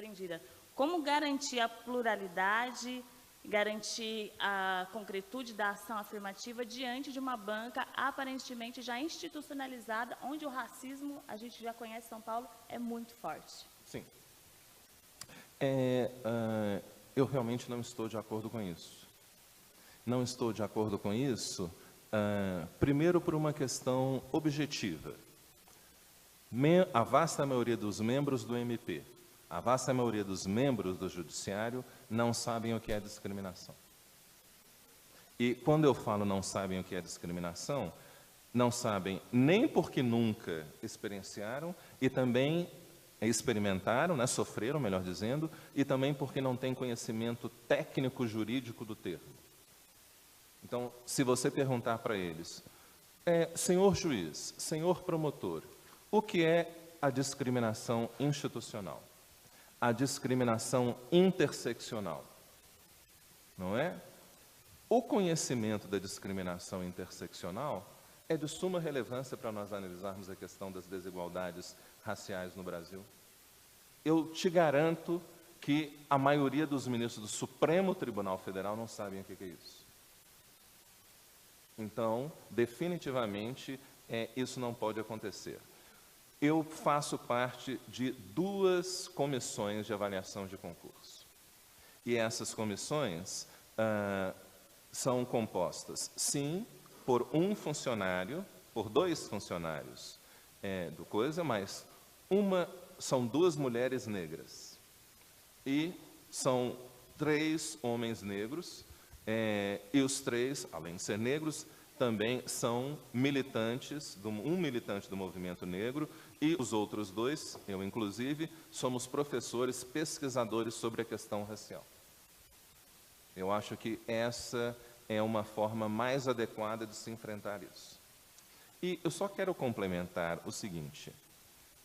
Indira, como garantir a pluralidade, garantir a concretude da ação afirmativa diante de uma banca aparentemente já institucionalizada, onde o racismo, a gente já conhece São Paulo, é muito forte? Sim. Eu realmente não estou de acordo com isso. Não estou de acordo com isso, primeiro por uma questão objetiva. A vasta maioria dos membros do MP, a vasta maioria dos membros do Judiciário não sabem o que é discriminação. E quando eu falo não sabem o que é discriminação, não sabem nem porque nunca experienciaram e também experimentaram, né, sofreram, melhor dizendo, e também porque não têm conhecimento técnico jurídico do termo. Então, se você perguntar para eles, senhor juiz, senhor promotor, o que é a discriminação institucional? A discriminação interseccional, não é? O conhecimento da discriminação interseccional é de suma relevância para nós analisarmos a questão das desigualdades raciais no Brasil. Eu te garanto que a maioria dos ministros do Supremo Tribunal Federal não sabem o que é isso. Então, definitivamente, isso não pode acontecer. Eu faço parte de 2 comissões de avaliação de concurso. E essas comissões são compostas, sim, por um funcionário, por 2 funcionários do coisa, mas são 2 mulheres negras. E são 3 homens negros, e os 3, além de ser negros, também são militantes, um militante do movimento negro, e os outros 2, eu inclusive, somos professores pesquisadores sobre a questão racial. Eu acho que essa é uma forma mais adequada de se enfrentar isso. E eu só quero complementar o seguinte: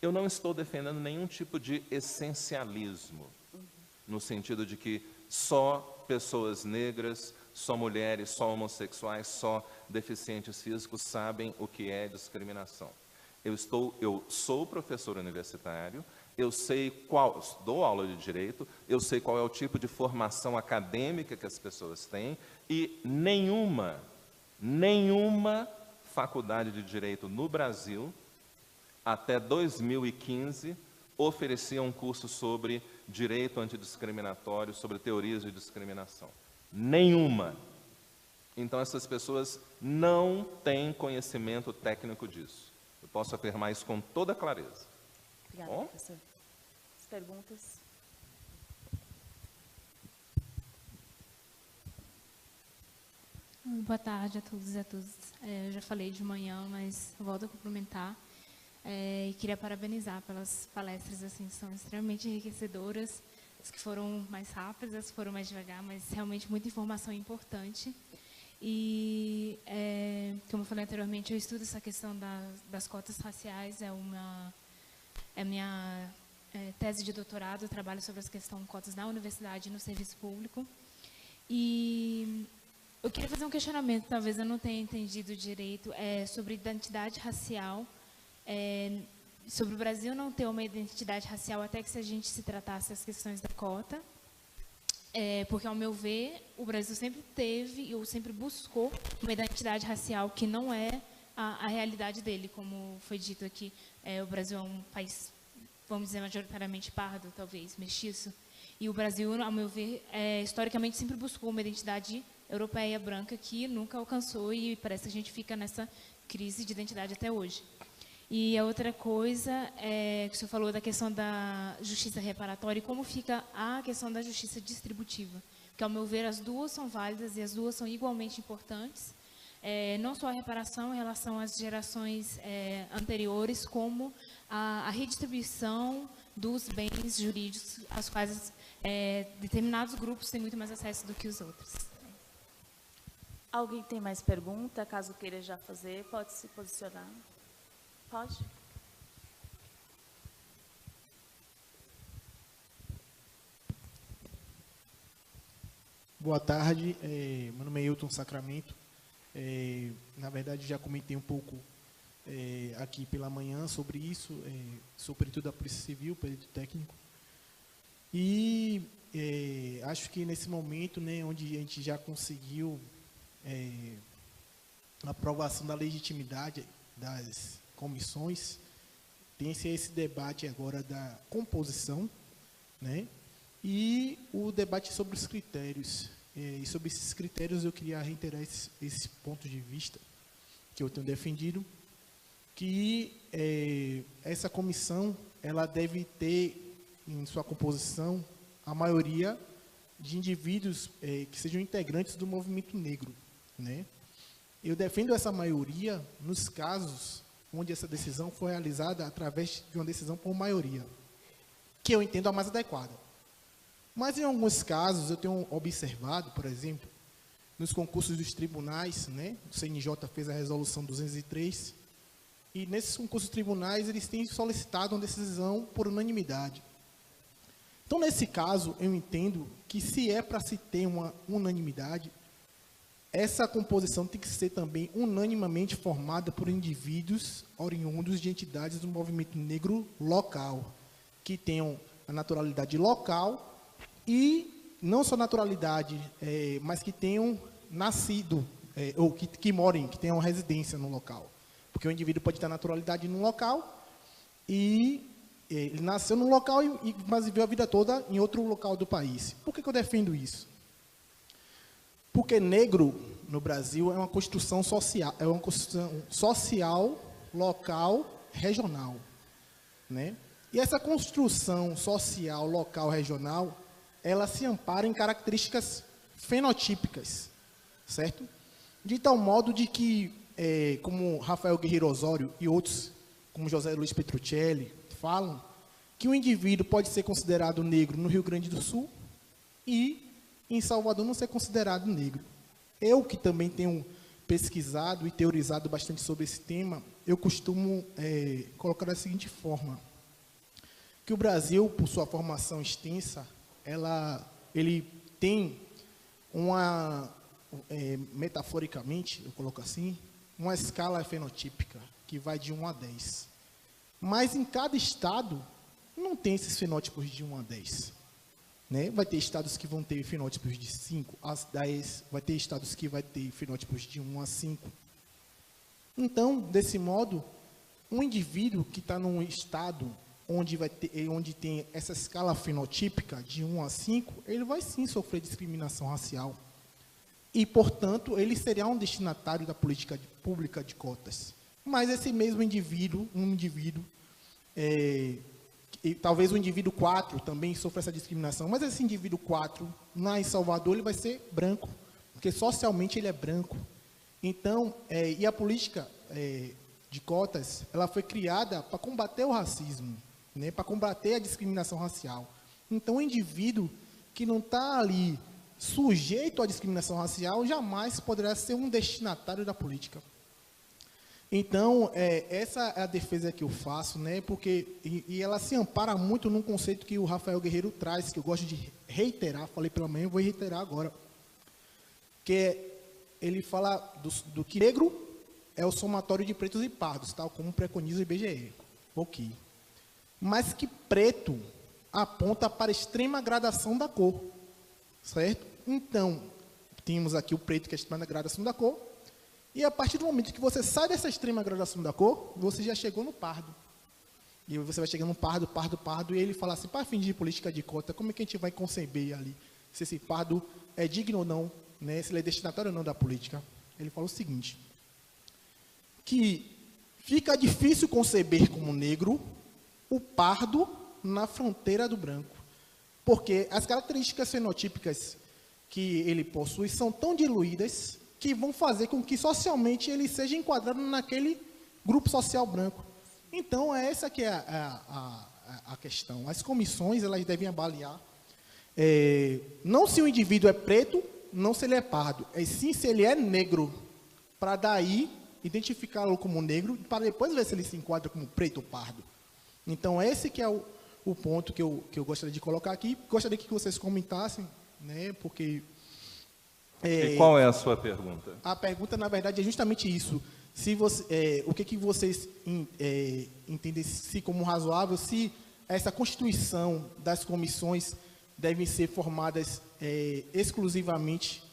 eu não estou defendendo nenhum tipo de essencialismo, no sentido de que só pessoas negras, só mulheres, só homossexuais, só deficientes físicos sabem o que é discriminação. Eu sou professor universitário, eu sei dou aula de direito, eu sei qual é o tipo de formação acadêmica que as pessoas têm, e nenhuma faculdade de direito no Brasil, até 2015, oferecia um curso sobre direito antidiscriminatório, sobre teorias de discriminação. Nenhuma. Então, essas pessoas não têm conhecimento técnico disso. Eu posso afirmar isso com toda clareza. Obrigada, Bom? professor. As perguntas? Boa tarde a todos e a todas. Eu já falei de manhã, mas volto a cumprimentar. E queria parabenizar pelas palestras, assim, são extremamente enriquecedoras. As que foram mais rápidas, as que foram mais devagar, mas realmente muita informação importante. E, como eu falei anteriormente, eu estudo essa questão das cotas raciais, é minha tese de doutorado, eu trabalho sobre essa questão de cotas na universidade e no serviço público. E eu queria fazer um questionamento, talvez eu não tenha entendido direito, sobre identidade racial, sobre o Brasil não ter uma identidade racial até que se a gente se tratasse as questões da cota, porque, ao meu ver, o Brasil sempre teve ou sempre buscou uma identidade racial que não é a realidade dele, como foi dito aqui. O Brasil é um país, vamos dizer, majoritariamente pardo, talvez, mestiço, e o Brasil, ao meu ver, historicamente sempre buscou uma identidade europeia branca que nunca alcançou, e parece que a gente fica nessa crise de identidade até hoje. E a outra coisa que o senhor falou da questão da justiça reparatória e como fica a questão da justiça distributiva. Que, ao meu ver, as duas são válidas e as duas são igualmente importantes. Não só a reparação em relação às gerações anteriores, como a redistribuição dos bens jurídicos, aos quais determinados grupos têm muito mais acesso do que os outros. Alguém tem mais pergunta? Caso queira já fazer, pode se posicionar. Pode? Boa tarde, meu nome é Hilton Sacramento. Na verdade, já comentei um pouco aqui pela manhã sobre isso, sou perito da Polícia Civil, perito técnico. E acho que nesse momento, né, onde a gente já conseguiu a aprovação da legitimidade das comissões, tem-se esse debate agora da composição, né? E o debate sobre os critérios. E sobre esses critérios eu queria reiterar esse ponto de vista que eu tenho defendido, que essa comissão ela deve ter em sua composição a maioria de indivíduos que sejam integrantes do movimento negro, né? Eu defendo essa maioria nos casos onde essa decisão foi realizada através de uma decisão por maioria, que eu entendo a mais adequada. Mas, em alguns casos, eu tenho observado, por exemplo, nos concursos dos tribunais, né, o CNJ fez a resolução 203, e nesses concursos tribunais, eles têm solicitado uma decisão por unanimidade. Então, nesse caso, eu entendo que, se é para se ter uma unanimidade, essa composição tem que ser também unanimemente formada por indivíduos oriundos de entidades do movimento negro local, que tenham a naturalidade local e não só naturalidade, mas que tenham nascido, ou que morem, que tenham residência no local. Porque o indivíduo pode ter naturalidade no local e ele nasceu no local, mas viveu a vida toda em outro local do país. Por que eu defendo isso? Porque negro, no Brasil, é uma construção social, local, regional, né? E essa construção social, local, regional, ela se ampara em características fenotípicas, certo? De tal modo de que, como Rafael Guerreiro Osório e outros, como José Luiz Petruccelli, falam, que o indivíduo pode ser considerado negro no Rio Grande do Sul e em Salvador não ser considerado negro. Eu, que também tenho pesquisado e teorizado bastante sobre esse tema, eu costumo colocar da seguinte forma, que o Brasil, por sua formação extensa, ele tem uma, metaforicamente, eu coloco assim, uma escala fenotípica, que vai de 1 a 10. Mas em cada estado, não tem esses fenótipos de 1 a 10. Né? Vai ter estados que vão ter fenótipos de 5 a 10, vai ter estados que vai ter fenótipos de 1 a 5. Então, desse modo, um indivíduo que está num estado onde tem essa escala fenotípica de 1 a 5, ele vai sim sofrer discriminação racial. E, portanto, ele será um destinatário da política pública de cotas. Mas esse mesmo indivíduo, e talvez o indivíduo 4 também sofra essa discriminação, mas esse indivíduo 4, lá em Salvador, ele vai ser branco, porque socialmente ele é branco. Então, e a política de cotas, ela foi criada para combater o racismo, né, para combater a discriminação racial. Então, o indivíduo que não está ali sujeito à discriminação racial, jamais poderá ser um destinatário da política. Então, essa é a defesa que eu faço, né, porque, e ela se ampara muito num conceito que o Rafael Guerreiro traz, que eu gosto de reiterar, falei pela manhã, vou reiterar agora, que ele fala do que negro é o somatório de pretos e pardos, tal como preconiza o IBGE, ok. Mas que preto aponta para a extrema gradação da cor, certo? Então, temos aqui o preto, que é a extrema gradação da cor, e a partir do momento que você sai dessa extrema gradação da cor, você já chegou no pardo. E você vai chegando no pardo, e ele fala assim, para fim de política de cota, como é que a gente vai conceber ali, se esse pardo é digno ou não, né, se ele é destinatário ou não da política? Ele fala o seguinte, que fica difícil conceber como negro o pardo na fronteira do branco, porque as características fenotípicas que ele possui são tão diluídas que vão fazer com que socialmente ele seja enquadrado naquele grupo social branco. Então, essa que é a questão. As comissões, elas devem avaliar, não se o indivíduo é preto, não se ele é pardo, sim se ele é negro, para daí identificá-lo como negro, para depois ver se ele se enquadra como preto ou pardo. Então, esse que é o ponto que eu gostaria de colocar aqui. Gostaria que vocês comentassem, né, porque... E qual é a sua pergunta? A pergunta, na verdade, é justamente isso. Se você, o que vocês entendem se como razoável, se essa constituição das comissões devem ser formadas exclusivamente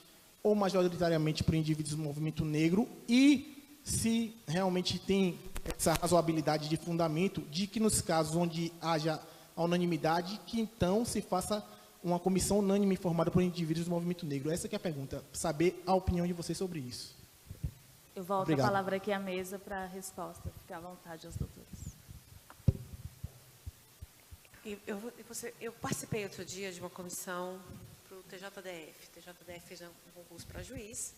ou majoritariamente por indivíduos do movimento negro, e se realmente tem essa razoabilidade de fundamento de que nos casos onde haja a unanimidade, que então se faça uma comissão unânime formada por indivíduos do movimento negro. Essa que é a pergunta, saber a opinião de vocês sobre isso. Eu volto Obrigado. a palavra aqui à mesa para a resposta. Fique à vontade, aos doutores. Eu participei outro dia de uma comissão para o TJDF. O TJDF fez um concurso para juiz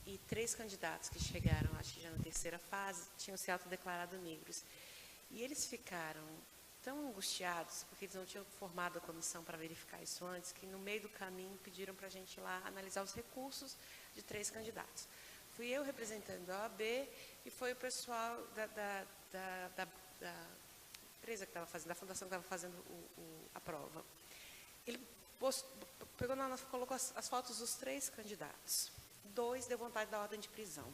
e 3 candidatos que chegaram, acho que já na 3ª fase, tinham se autodeclarado negros. E eles ficaram tão angustiados, porque eles não tinham formado a comissão para verificar isso antes, que no meio do caminho pediram para a gente ir lá analisar os recursos de 3 candidatos. Fui eu representando a OAB e foi o pessoal da empresa que estava fazendo, da fundação que estava fazendo a prova. Ele colocou as fotos dos 3 candidatos. 2 deu vontade da ordem de prisão.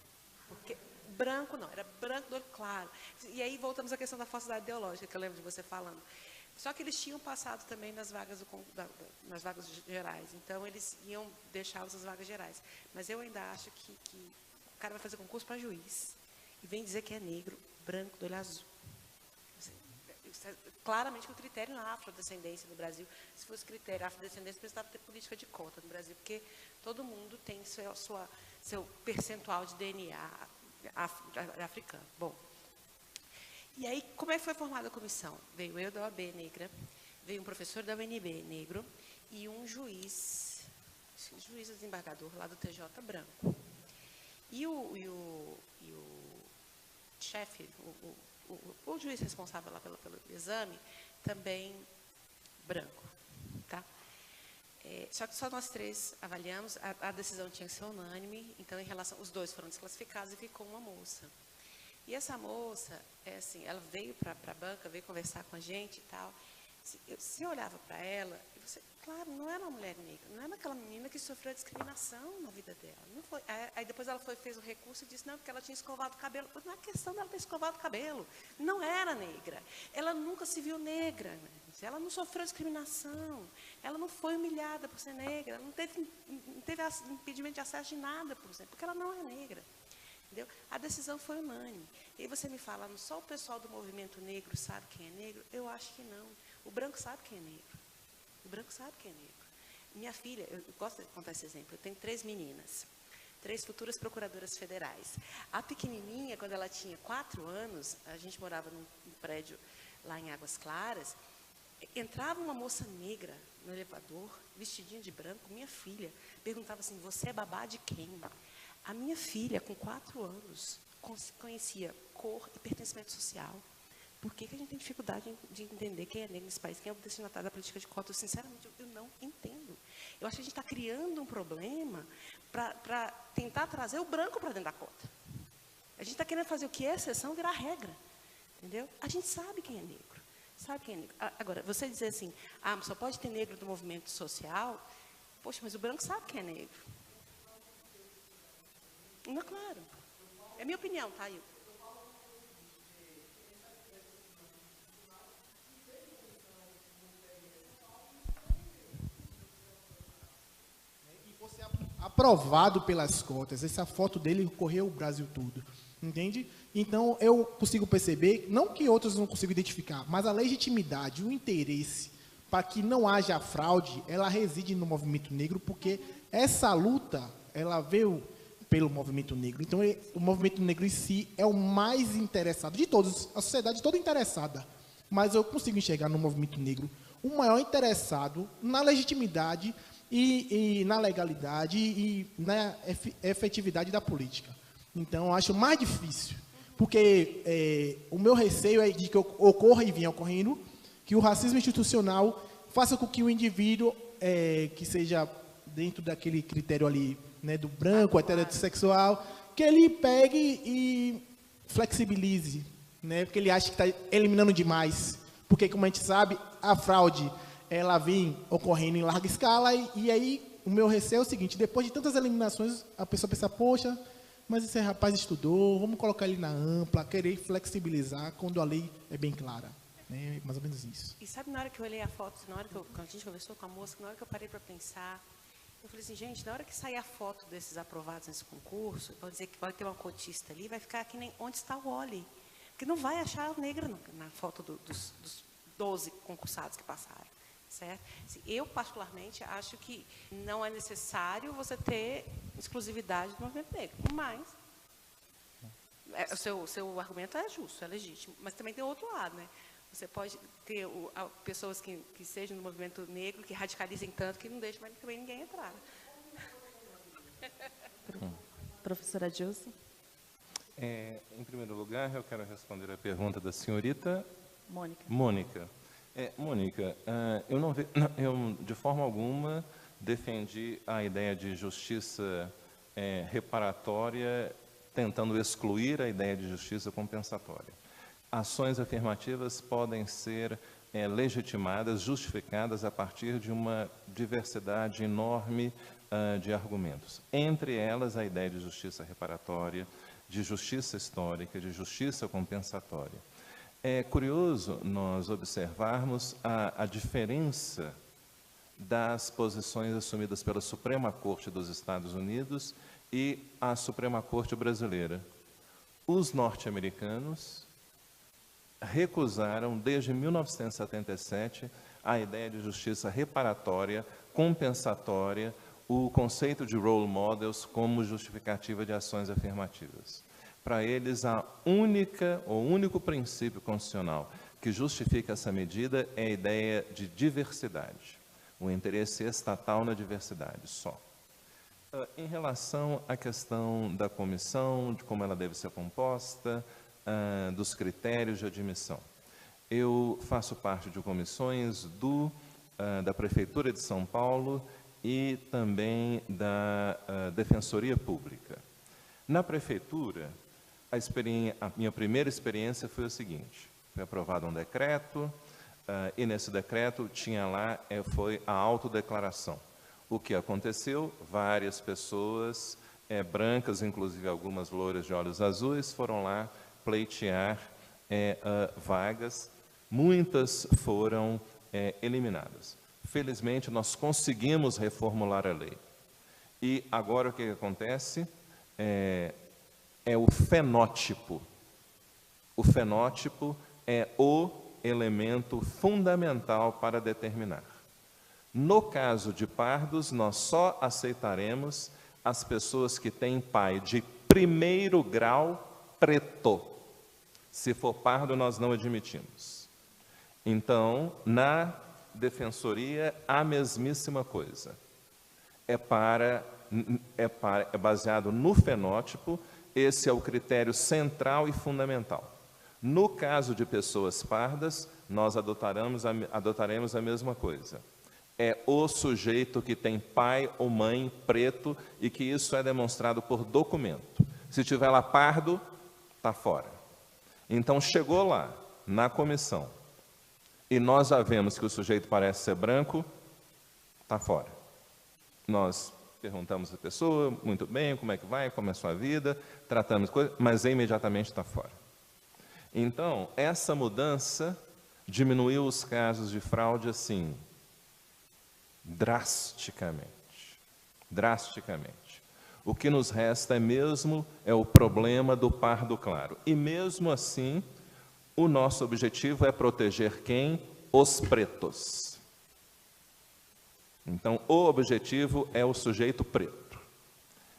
Porque branco não, era branco do olho claro. E aí voltamos à questão da falsidade ideológica, que eu lembro de você falando. Só que eles tinham passado também nas vagas, nas vagas gerais. Então, eles iam deixá-los nas vagas gerais. Mas eu ainda acho que o cara vai fazer concurso para juiz e vem dizer que é negro, branco, do olho azul. Claramente que o critério na afrodescendência no Brasil, se fosse critério afrodescendência, precisava ter política de cota no Brasil, porque todo mundo tem seu percentual de DNA africano. Bom, e aí, como é que foi formada a comissão? Veio eu da OAB negra, veio um professor da UNB negro e um juiz desembargador lá do TJ branco. E o chefe, o juiz responsável lá pelo exame, também branco. Tá? Só que só nós três avaliamos, a decisão tinha que ser unânime, então os dois foram desclassificados e ficou uma moça. E essa moça, assim, ela veio para a banca, veio conversar com a gente e tal. Você olhava para ela, e você, claro, não era uma mulher negra, não era aquela menina que sofreu discriminação na vida dela. Não foi. Aí depois ela fez o recurso e disse, não, porque ela tinha escovado o cabelo. Não é questão dela ter escovado o cabelo, não era negra. Ela nunca se viu negra, né? Ela não sofreu discriminação, ela não foi humilhada por ser negra, ela não teve impedimento de acesso de nada, por exemplo, porque ela não é negra. Entendeu? A decisão foi unânime. E aí você me fala, só o pessoal do movimento negro sabe quem é negro? Eu acho que não. O branco sabe quem é negro. O branco sabe quem é negro. Minha filha, eu gosto de contar esse exemplo, eu tenho 3 meninas, 3 futuras procuradoras federais. A pequenininha, quando ela tinha 4 anos, a gente morava num prédio lá em Águas Claras, entrava uma moça negra no elevador, vestidinha de branco, minha filha, perguntava assim, você é babá de quem? A minha filha, com 4 anos, conhecia cor e pertencimento social. Por que a gente tem dificuldade de entender quem é negro nesse país, quem é o destinatário da política de cota? Sinceramente, eu não entendo. Eu acho que a gente está criando um problema para tentar trazer o branco para dentro da cota. A gente está querendo fazer o que é exceção virar regra. Entendeu? A gente sabe quem é negro. Sabe quem é negro. Agora, você dizer assim, só pode ter negro do movimento social, poxa, mas o branco sabe quem é negro. Não, claro. É minha opinião, tá, Ailton? Aprovado pelas cotas, essa foto dele correu o Brasil todo, entende? Então, eu consigo perceber, não que outros não consigam identificar, mas a legitimidade, o interesse para que não haja fraude, ela reside no movimento negro, porque essa luta, ela veio pelo movimento negro. Então, o movimento negro em si é o mais interessado de todos, a sociedade toda interessada, mas eu consigo enxergar no movimento negro o maior interessado na legitimidade e na legalidade e na efetividade da política. Então, eu acho mais difícil, porque o meu receio é de que ocorra e venha ocorrendo, que o racismo institucional faça com que o indivíduo, que seja dentro daquele critério ali, né, do branco, heterossexual, que ele pegue e flexibilize, né, porque ele acha que está eliminando demais. Porque, como a gente sabe, a fraude ela vem ocorrendo em larga escala, e aí o meu receio é o seguinte, depois de tantas eliminações, a pessoa pensa, poxa, mas esse rapaz estudou, vamos colocar ele na ampla, querer flexibilizar quando a lei é bem clara. Né? Mais ou menos isso. E sabe, na hora que eu olhei a foto, na hora que a gente conversou com a moça, na hora que eu parei para pensar, eu falei assim, gente, na hora que sair a foto desses aprovados nesse concurso, vão dizer que vai ter uma cotista ali, vai ficar que nem onde está o Oli. Porque não vai achar negra na foto dos 12 concursados que passaram. Certo? Eu, particularmente, acho que não é necessário você ter exclusividade do movimento negro, mas o seu argumento é justo, é legítimo, mas também tem outro lado, né? Você pode ter pessoas que sejam do movimento negro, que radicalizem tanto, que não deixam mais também ninguém entrar. Professora Dilson. Em primeiro lugar, eu quero responder a pergunta da senhorita Mônica. Mônica, eu de forma alguma defendi a ideia de justiça reparatória, tentando excluir a ideia de justiça compensatória. Ações afirmativas podem ser legitimadas, justificadas a partir de uma diversidade enorme de argumentos. Entre elas, a ideia de justiça reparatória, de justiça histórica, de justiça compensatória. É curioso nós observarmos a diferença das posições assumidas pela Suprema Corte dos Estados Unidos e a Suprema Corte brasileira. Os norte-americanos recusaram, desde 1977, a ideia de justiça reparatória, compensatória, o conceito de role models como justificativa de ações afirmativas. Para eles, o único princípio constitucional que justifica essa medida é a ideia de diversidade, o interesse estatal na diversidade, só. Em relação à questão da comissão, de como ela deve ser composta, dos critérios de admissão. Eu faço parte de comissões do da Prefeitura de São Paulo e também da Defensoria Pública. Na Prefeitura, a minha primeira experiência foi o seguinte: foi aprovado um decreto, e nesse decreto tinha lá, foi a autodeclaração. O que aconteceu? Várias pessoas brancas, inclusive algumas loiras de olhos azuis, foram lá pleitear vagas. Muitas foram eliminadas. Felizmente, nós conseguimos reformular a lei. E agora o que acontece? É o fenótipo. O fenótipo é o elemento fundamental para determinar. No caso de pardos, nós só aceitaremos as pessoas que têm pai de primeiro grau preto. Se for pardo, nós não admitimos. Então, na Defensoria, a mesmíssima coisa. É baseado no fenótipo. Esse é o critério central e fundamental. No caso de pessoas pardas, nós adotaremos a mesma coisa. É o sujeito que tem pai ou mãe preto e que isso é demonstrado por documento. Se tiver lá pardo, está fora. Então, chegou lá, na comissão, e nós já vemos que o sujeito parece ser branco, está fora. Nós perguntamos à pessoa, muito bem, como é que vai, como é a sua vida, tratamos coisas, mas imediatamente está fora. Então, essa mudança diminuiu os casos de fraude, assim, drasticamente. Drasticamente. O que nos resta é o problema do pardo claro. E mesmo assim, o nosso objetivo é proteger quem? Os pretos. Então, o objetivo é o sujeito preto.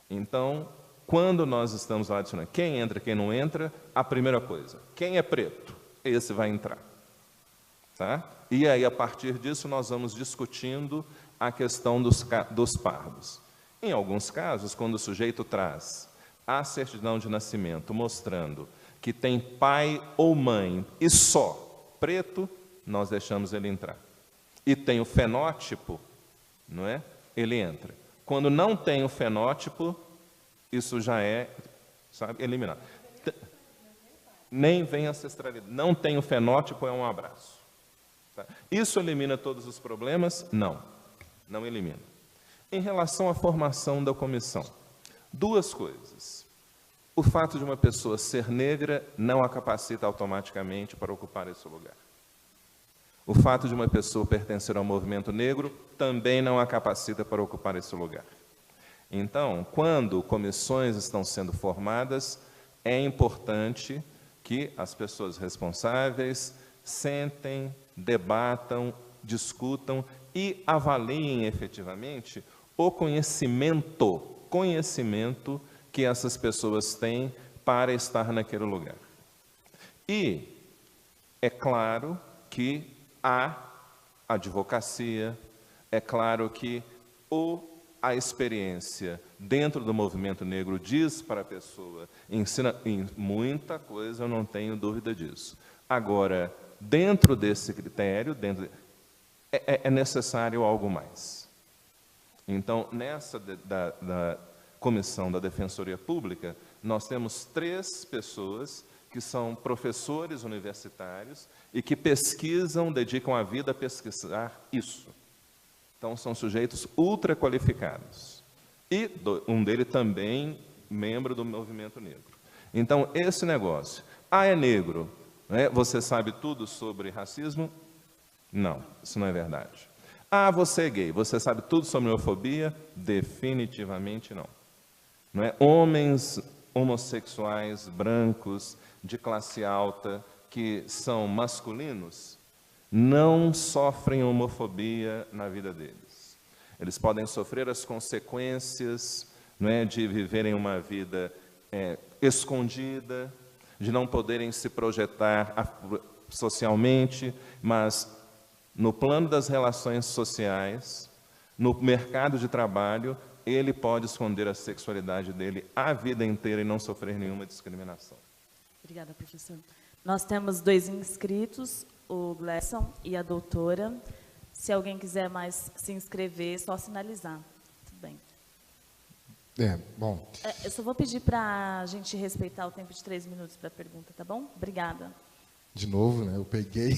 Então, quando nós estamos lá dizendo quem entra, quem não entra, a primeira coisa, quem é preto, esse vai entrar. Tá? E aí, a partir disso, nós vamos discutindo a questão dos pardos. Em alguns casos, quando o sujeito traz a certidão de nascimento mostrando que tem pai ou mãe e só preto, nós deixamos ele entrar. E tem o fenótipo, não é? Ele entra. Quando não tem o fenótipo, isso já é, sabe, eliminado. Nem vem ancestralidade. Não tem o fenótipo, é um abraço. Tá? Isso elimina todos os problemas? Não, não elimina. Em relação à formação da comissão, duas coisas. O fato de uma pessoa ser negra não a capacita automaticamente para ocupar esse lugar. O fato de uma pessoa pertencer ao movimento negro também não a capacita para ocupar esse lugar. Então, quando comissões estão sendo formadas, é importante que as pessoas responsáveis sentem, debatam, discutam e avaliem efetivamente o conhecimento que essas pessoas têm para estar naquele lugar. E é claro que a advocacia, é claro que a experiência dentro do movimento negro diz para a pessoa, ensina em muita coisa, eu não tenho dúvida disso. Agora, dentro desse critério, é necessário algo mais. Então, nessa da comissão da Defensoria Pública, nós temos 3 pessoas que são professores universitários e que pesquisam, dedicam a vida a pesquisar isso. Então, são sujeitos ultra qualificados. E um deles também membro do movimento negro. Então, esse negócio, é negro, né? Você sabe tudo sobre racismo? Não, isso não é verdade. Você é gay, você sabe tudo sobre homofobia? Definitivamente não. Não é? Homens homossexuais, brancos, de classe alta, que são masculinos, não sofrem homofobia na vida deles. Eles podem sofrer as consequências, não é, de viverem uma vida escondida, de não poderem se projetar socialmente, mas no plano das relações sociais, no mercado de trabalho, ele pode esconder a sexualidade dele a vida inteira e não sofrer nenhuma discriminação. Obrigada, professor. Nós temos 2 inscritos, o Glesson e a doutora. Se alguém quiser mais se inscrever, é só sinalizar. Tudo bem. Bom. Eu só vou pedir para a gente respeitar o tempo de 3 minutos para a pergunta, tá bom? Obrigada. De novo, né? Eu peguei.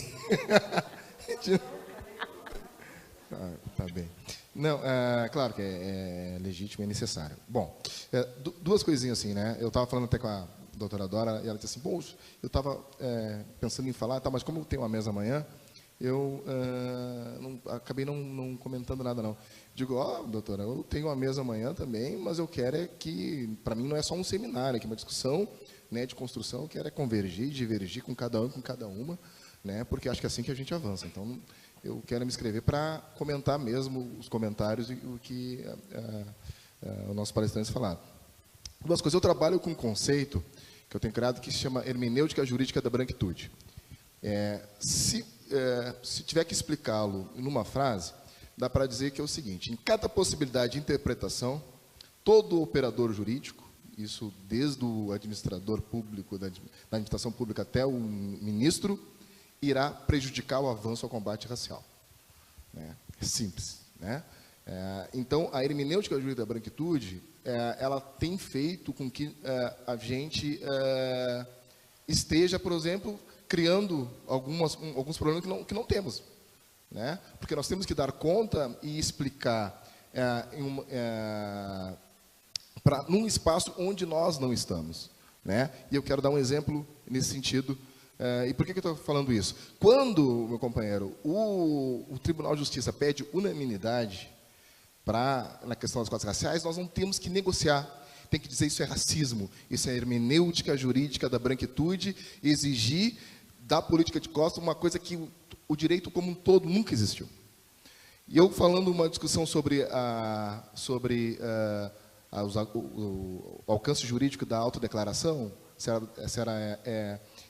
Tá bem. Não, claro que é legítimo e necessário. Bom, duas coisinhas assim, né? Eu estava falando até com a doutora Dora, e ela disse assim, poxa, eu estava pensando em falar, tá, mas como eu tenho uma mesa amanhã, eu acabei não comentando nada, não. Digo, doutora, eu tenho uma mesa amanhã também, mas eu quero que, para mim, não é só um seminário, é uma discussão, né, de construção, eu quero convergir, divergir com cada um, com cada uma, né, porque acho que é assim que a gente avança. Então, eu quero me inscrever para comentar mesmo os comentários e o que os nossos palestrantes falaram. Duas coisas. Eu trabalho com um conceito que eu tenho criado que se chama hermenêutica jurídica da branquitude. Se tiver que explicá-lo numa frase, dá para dizer que é o seguinte: em cada possibilidade de interpretação, todo operador jurídico, isso desde o administrador público, da administração pública até o ministro, irá prejudicar o avanço ao combate racial. Né? É simples. Né? Então, a hermenêutica jurídica da branquitude, ela tem feito com que a gente esteja, por exemplo, criando alguns problemas que não temos. Né? Porque nós temos que dar conta e explicar num espaço onde nós não estamos. Né? E eu quero dar um exemplo nesse sentido. E por que eu estou falando isso? Quando, meu companheiro, o Tribunal de Justiça pede unanimidade na questão das cotas raciais, nós não temos que negociar. Tem que dizer isso é racismo, isso é hermenêutica jurídica da branquitude, exigir da política de cotas uma coisa que o direito como um todo nunca existiu. E eu falando uma discussão sobre o alcance jurídico da autodeclaração,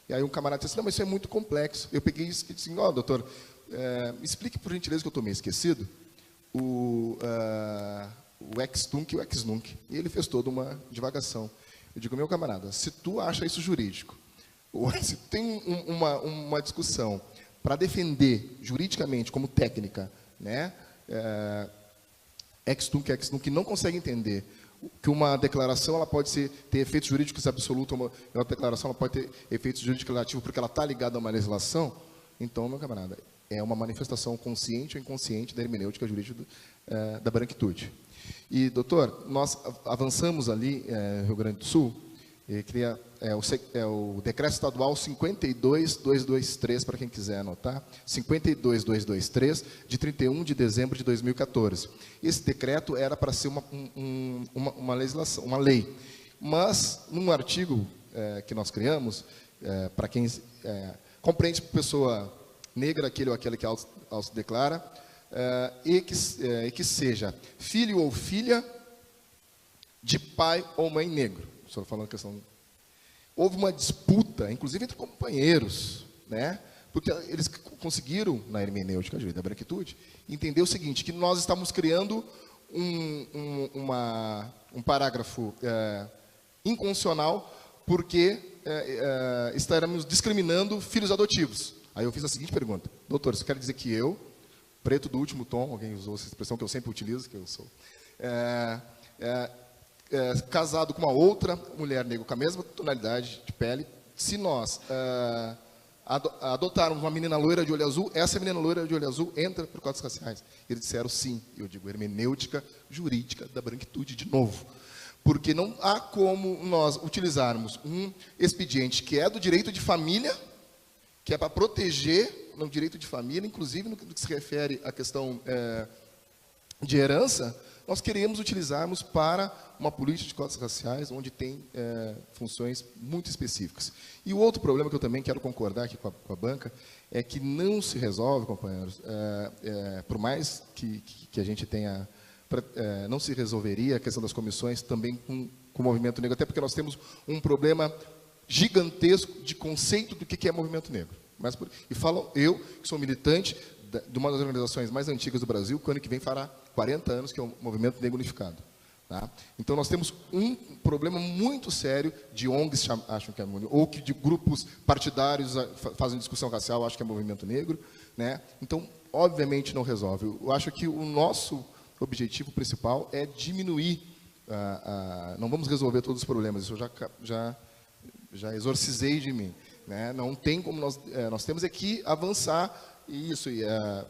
e aí um camarada disse assim, não, mas isso é muito complexo. Eu peguei isso e disse assim, doutor, explique por gentileza que eu estou meio esquecido, o ex-tunc e o ex-nunc. E ele fez toda uma divagação. Eu digo, meu camarada, se tu acha isso jurídico, ou se tem uma discussão para defender juridicamente, como técnica, né, ex-tunc e ex-nunc não consegue entender que uma declaração ela pode ter efeitos jurídicos absolutos, uma declaração ela pode ter efeitos jurídicos relativos porque ela está ligada a uma legislação, então, meu camarada, é uma manifestação consciente ou inconsciente da hermenêutica jurídica da branquitude. E, doutor, nós avançamos ali, Rio Grande do Sul, o decreto estadual 52223, para quem quiser anotar, 52223, de 31 de dezembro de 2014. Esse decreto era para ser uma legislação, uma lei. Mas, num artigo que nós criamos, para quem compreende pessoa negra, aquele ou aquela que autodeclara, e que seja filho ou filha de pai ou mãe negro. O senhor falando a questão... Houve uma disputa, inclusive entre companheiros, né? Porque eles conseguiram, na hermenêutica jurídica da branquitude, entender o seguinte, que nós estamos criando um parágrafo inconstitucional porque estaremos discriminando filhos adotivos. Aí eu fiz a seguinte pergunta, doutor, isso quer dizer que eu, preto do último tom, alguém usou essa expressão que eu sempre utilizo, que eu sou, casado com uma outra mulher negra com a mesma tonalidade de pele, se nós adotarmos uma menina loira de olho azul, essa menina loira de olho azul entra por cotas raciais. Eles disseram sim. Eu digo hermenêutica jurídica da branquitude de novo. Porque não há como nós utilizarmos um expediente que é do direito de família, que é para proteger no direito de família, inclusive no que se refere à questão de herança, nós queremos utilizarmos para uma política de cotas raciais, onde tem funções muito específicas. E o outro problema que eu também quero concordar aqui com a banca, é que não se resolve, companheiros, por mais que a gente tenha, não se resolveria a questão das comissões também com o movimento negro, até porque nós temos um problema gigantesco de conceito do que é movimento negro. E falo eu, que sou militante de uma das organizações mais antigas do Brasil, que o ano que vem fará 40 anos, que é o Movimento Negro Unificado. Tá? Então, nós temos um problema muito sério de ONGs acham que é ou que de grupos partidários fazem discussão racial, acham que é movimento negro. Né? Então, obviamente, não resolve. Eu acho que o nosso objetivo principal é diminuir, não vamos resolver todos os problemas, isso eu já exorcizei de mim, né? Não tem como nós temos é que avançar isso,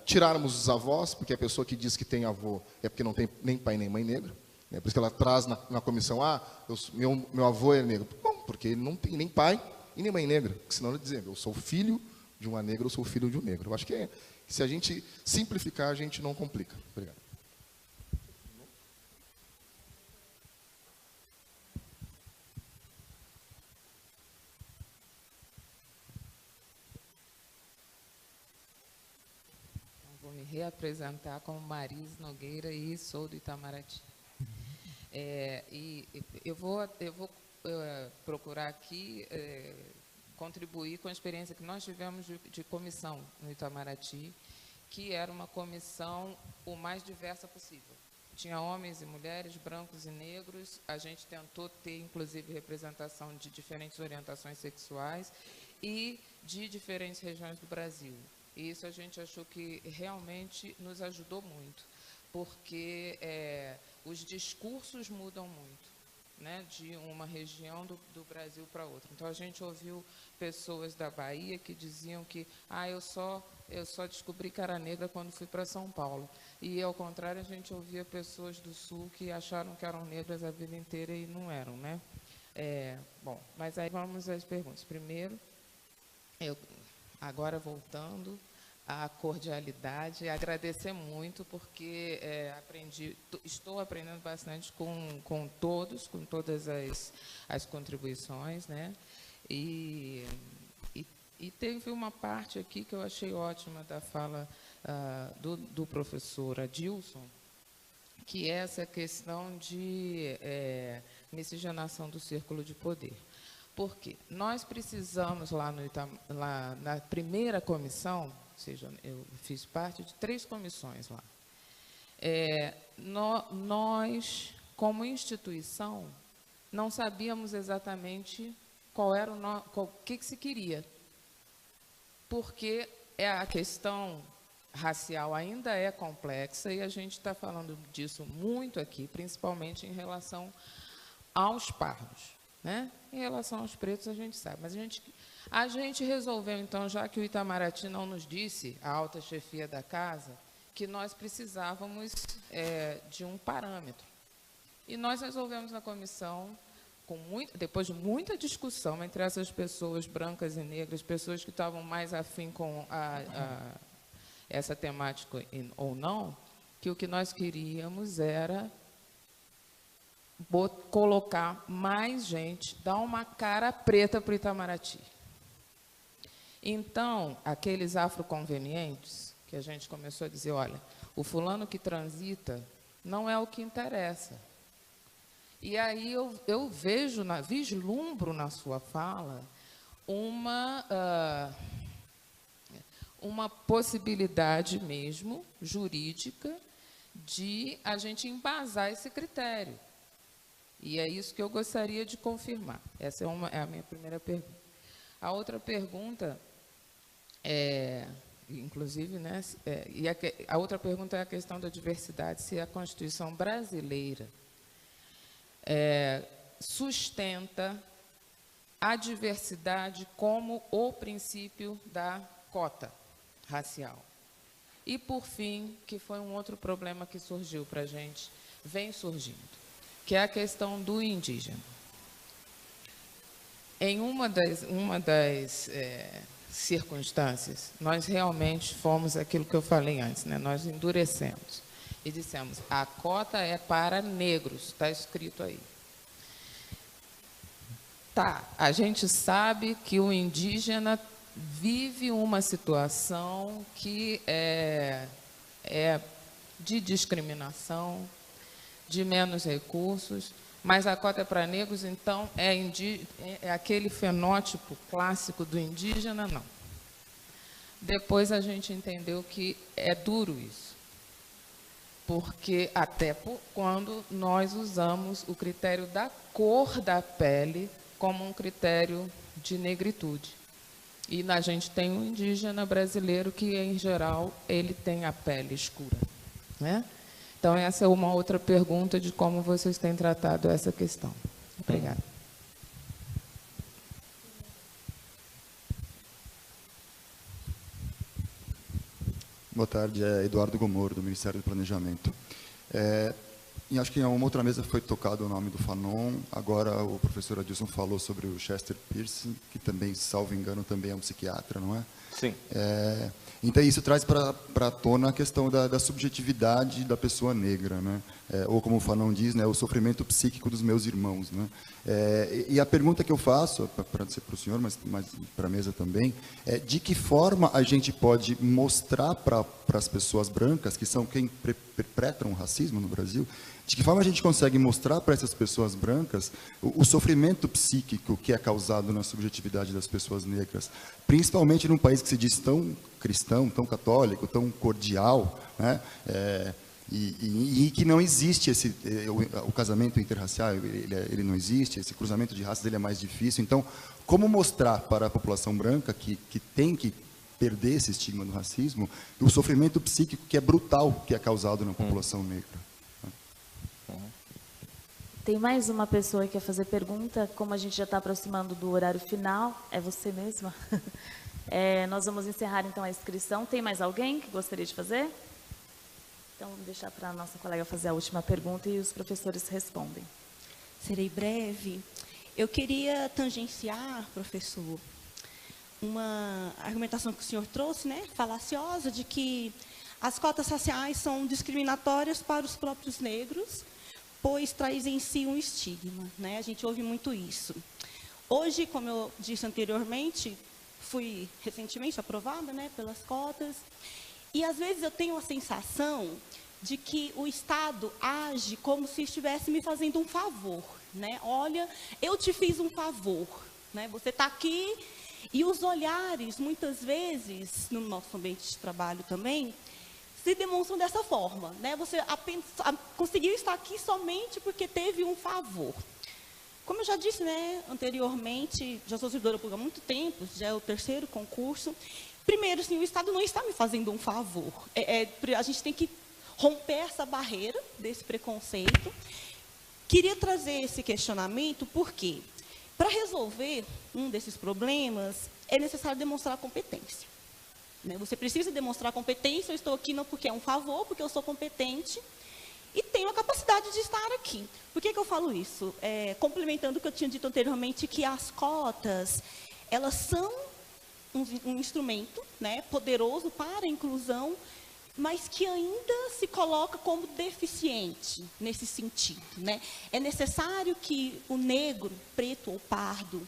tirarmos os avós, porque a pessoa que diz que tem avô é porque não tem nem pai nem mãe negro, né? Por isso que ela traz na comissão, meu avô é negro. Bom, porque ele não tem nem pai e nem mãe negra, porque senão ele diz, eu sou filho de uma negra, eu sou filho de um negro. Eu acho que se a gente simplificar, a gente não complica. Obrigado. Vou me reapresentar como Marise Nogueira e sou do Itamaraty. E eu vou procurar aqui contribuir com a experiência que nós tivemos de comissão no Itamaraty, que era uma comissão o mais diversa possível. Tinha homens e mulheres, brancos e negros, a gente tentou ter, inclusive, representação de diferentes orientações sexuais e de diferentes regiões do Brasil. E isso a gente achou que realmente nos ajudou muito, porque os discursos mudam muito, né, de uma região do Brasil para outra. Então, a gente ouviu pessoas da Bahia que diziam que eu só descobri que era negra quando fui para São Paulo. E, ao contrário, a gente ouvia pessoas do Sul que acharam que eram negras a vida inteira e não eram, né? Bom, mas aí vamos às perguntas. Primeiro, agora voltando à cordialidade, agradecer muito, porque estou aprendendo bastante com todas as contribuições, né? E teve uma parte aqui que eu achei ótima da fala do professor Adilson, que é essa questão de miscigenação do círculo de poder. Porque nós precisamos, lá na primeira comissão, ou seja, eu fiz parte de 3 comissões lá, nós, como instituição, não sabíamos exatamente qual era o que se queria, porque a questão racial ainda é complexa e a gente está falando disso muito aqui, principalmente em relação aos pardos, né? Em relação aos pretos, a gente sabe. Mas a gente resolveu, então, já que o Itamaraty não nos disse, a alta chefia da casa, que nós precisávamos de um parâmetro. E nós resolvemos na comissão, depois de muita discussão entre essas pessoas brancas e negras, pessoas que estavam mais afim com essa temática ou não, que o que nós queríamos era colocar mais gente, dar uma cara preta para o Itamaraty. Então, aqueles afroconvenientes, que a gente começou a dizer, olha, o fulano que transita não é o que interessa. E aí eu vislumbro na sua fala uma possibilidade mesmo jurídica de a gente embasar esse critério. E é isso que eu gostaria de confirmar. Essa é a minha primeira pergunta. A outra pergunta inclusive, né, a outra pergunta é a questão da diversidade, se a Constituição brasileira sustenta a diversidade como o princípio da cota racial. E, por fim, que foi um outro problema que surgiu para a gente, vem surgindo, que é a questão do indígena. Em uma das circunstâncias, nós realmente fomos aquilo que eu falei antes, né? Nós endurecemos e dissemos, a cota é para negros, está escrito aí. Tá, a gente sabe que o indígena vive uma situação que é de discriminação, de menos recursos, mas a cota é para negros, então é aquele fenótipo clássico do indígena, não. Depois a gente entendeu que é duro isso, porque até quando nós usamos o critério da cor da pele como um critério de negritude. E a gente tem um indígena brasileiro que, em geral, ele tem a pele escura, né? Então, essa é uma outra pergunta de como vocês têm tratado essa questão. Obrigada. Boa tarde, é Eduardo Gomoro, do Ministério do Planejamento. E acho que em uma outra mesa foi tocado o nome do Fanon, agora o professor Adilson falou sobre o Chester Pierce, que também, salvo engano, também é um psiquiatra, não é? Sim. Então, isso traz para a tona a questão da subjetividade da pessoa negra, né? Ou, como o Fanon diz, né, o sofrimento psíquico dos meus irmãos, né? E a pergunta que eu faço, para dizer para o senhor, mas para a mesa também, é de que forma a gente pode mostrar para as pessoas brancas, que são quem perpetram o racismo no Brasil, de que forma a gente consegue mostrar para essas pessoas brancas o sofrimento psíquico que é causado na subjetividade das pessoas negras, principalmente num país que se diz tão cristão, tão católico, tão cordial, né? E que não existe o casamento interracial, ele não existe, esse cruzamento de raças ele é mais difícil. Então, como mostrar para a população branca que tem que perder esse estigma do racismo, o sofrimento psíquico que é brutal, que é causado na população negra? Tem mais uma pessoa que quer fazer pergunta, como a gente já está aproximando do horário final, é você mesma? Nós vamos encerrar então a inscrição. Tem mais alguém que gostaria de fazer? Então, vamos deixar para a nossa colega fazer a última pergunta e os professores respondem. Serei breve. Eu queria tangenciar, professor, uma argumentação que o senhor trouxe, né, falaciosa, de que as cotas raciais são discriminatórias para os próprios negros, pois traz em si um estigma, né? A gente ouve muito isso. Hoje, como eu disse anteriormente, fui recentemente aprovada, né, pelas cotas, e às vezes eu tenho a sensação de que o Estado age como se estivesse me fazendo um favor, né? Olha, eu te fiz um favor, né? Você está aqui, e os olhares, muitas vezes, no nosso ambiente de trabalho também, se demonstram dessa forma, né? Você conseguiu estar aqui somente porque teve um favor. Como eu já disse, né, anteriormente, já sou servidora pública há muito tempo, já é o 3º concurso. Primeiro, assim, o Estado não está me fazendo um favor. A gente tem que romper essa barreira desse preconceito. Queria trazer esse questionamento porque, para resolver um desses problemas, é necessário demonstrar competência. Você precisa demonstrar competência. Eu estou aqui não porque é um favor, porque eu sou competente e tenho a capacidade de estar aqui. Por que eu falo isso? Complementando o que eu tinha dito anteriormente, que as cotas, elas são um instrumento, né, poderoso para a inclusão, mas que ainda se coloca como deficiente nesse sentido, né? É necessário que o negro, preto ou pardo,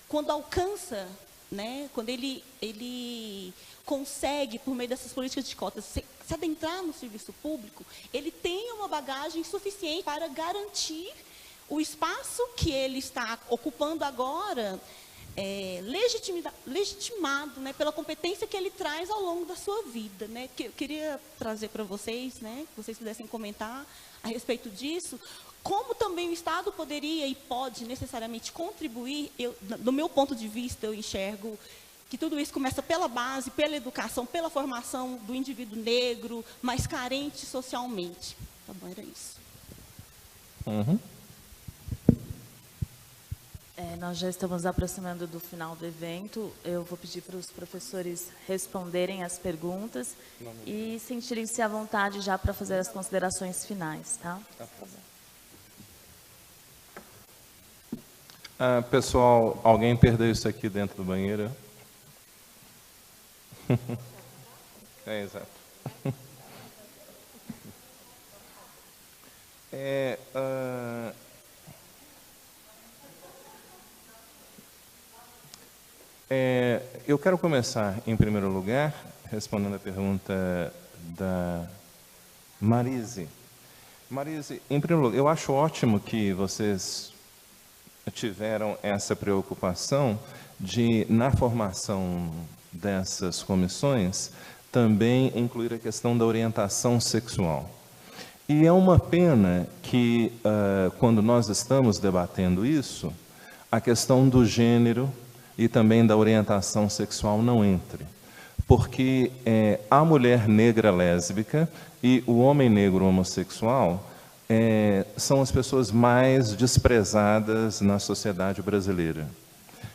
quando alcança, né, quando ele consegue, por meio dessas políticas de cotas, se adentrar no serviço público, ele tenha uma bagagem suficiente para garantir o espaço que ele está ocupando agora, legitimado, né, pela competência que ele traz ao longo da sua vida, né? Que eu queria trazer para vocês, né, que vocês pudessem comentar a respeito disso, como também o Estado poderia e pode necessariamente contribuir. Do meu ponto de vista, eu enxergo que tudo isso começa pela base, pela educação, pela formação do indivíduo negro, mais carente socialmente. Tá bom, era isso. Uhum. Nós já estamos aproximando do final do evento. Eu vou pedir para os professores responderem as perguntas e sentirem-se à vontade já para fazer as considerações finais, tá? Pessoal, alguém perdeu isso aqui dentro do banheiro? Exato. Eu quero começar, em primeiro lugar, respondendo a pergunta da Marise. Marise, em primeiro lugar, eu acho ótimo que vocês tiveram essa preocupação de, na formação dessas comissões, também incluir a questão da orientação sexual. E é uma pena que, quando nós estamos debatendo isso, a questão do gênero e também da orientação sexual não entre. Porque a mulher negra lésbica e o homem negro homossexual são as pessoas mais desprezadas na sociedade brasileira.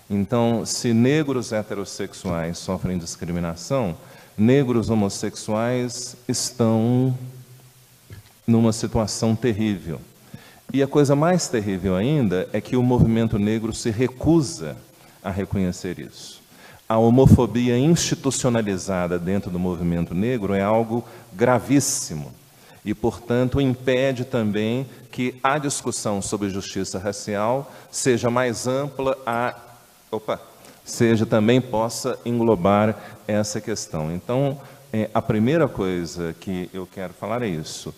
Então, se negros heterossexuais sofrem discriminação, negros homossexuais estão numa situação terrível. E a coisa mais terrível ainda é que o movimento negro se recusa a reconhecer isso. A homofobia institucionalizada dentro do movimento negro é algo gravíssimo e, portanto, impede também que a discussão sobre justiça racial seja mais ampla, também possa englobar essa questão. Então, a primeira coisa que eu quero falar é isso.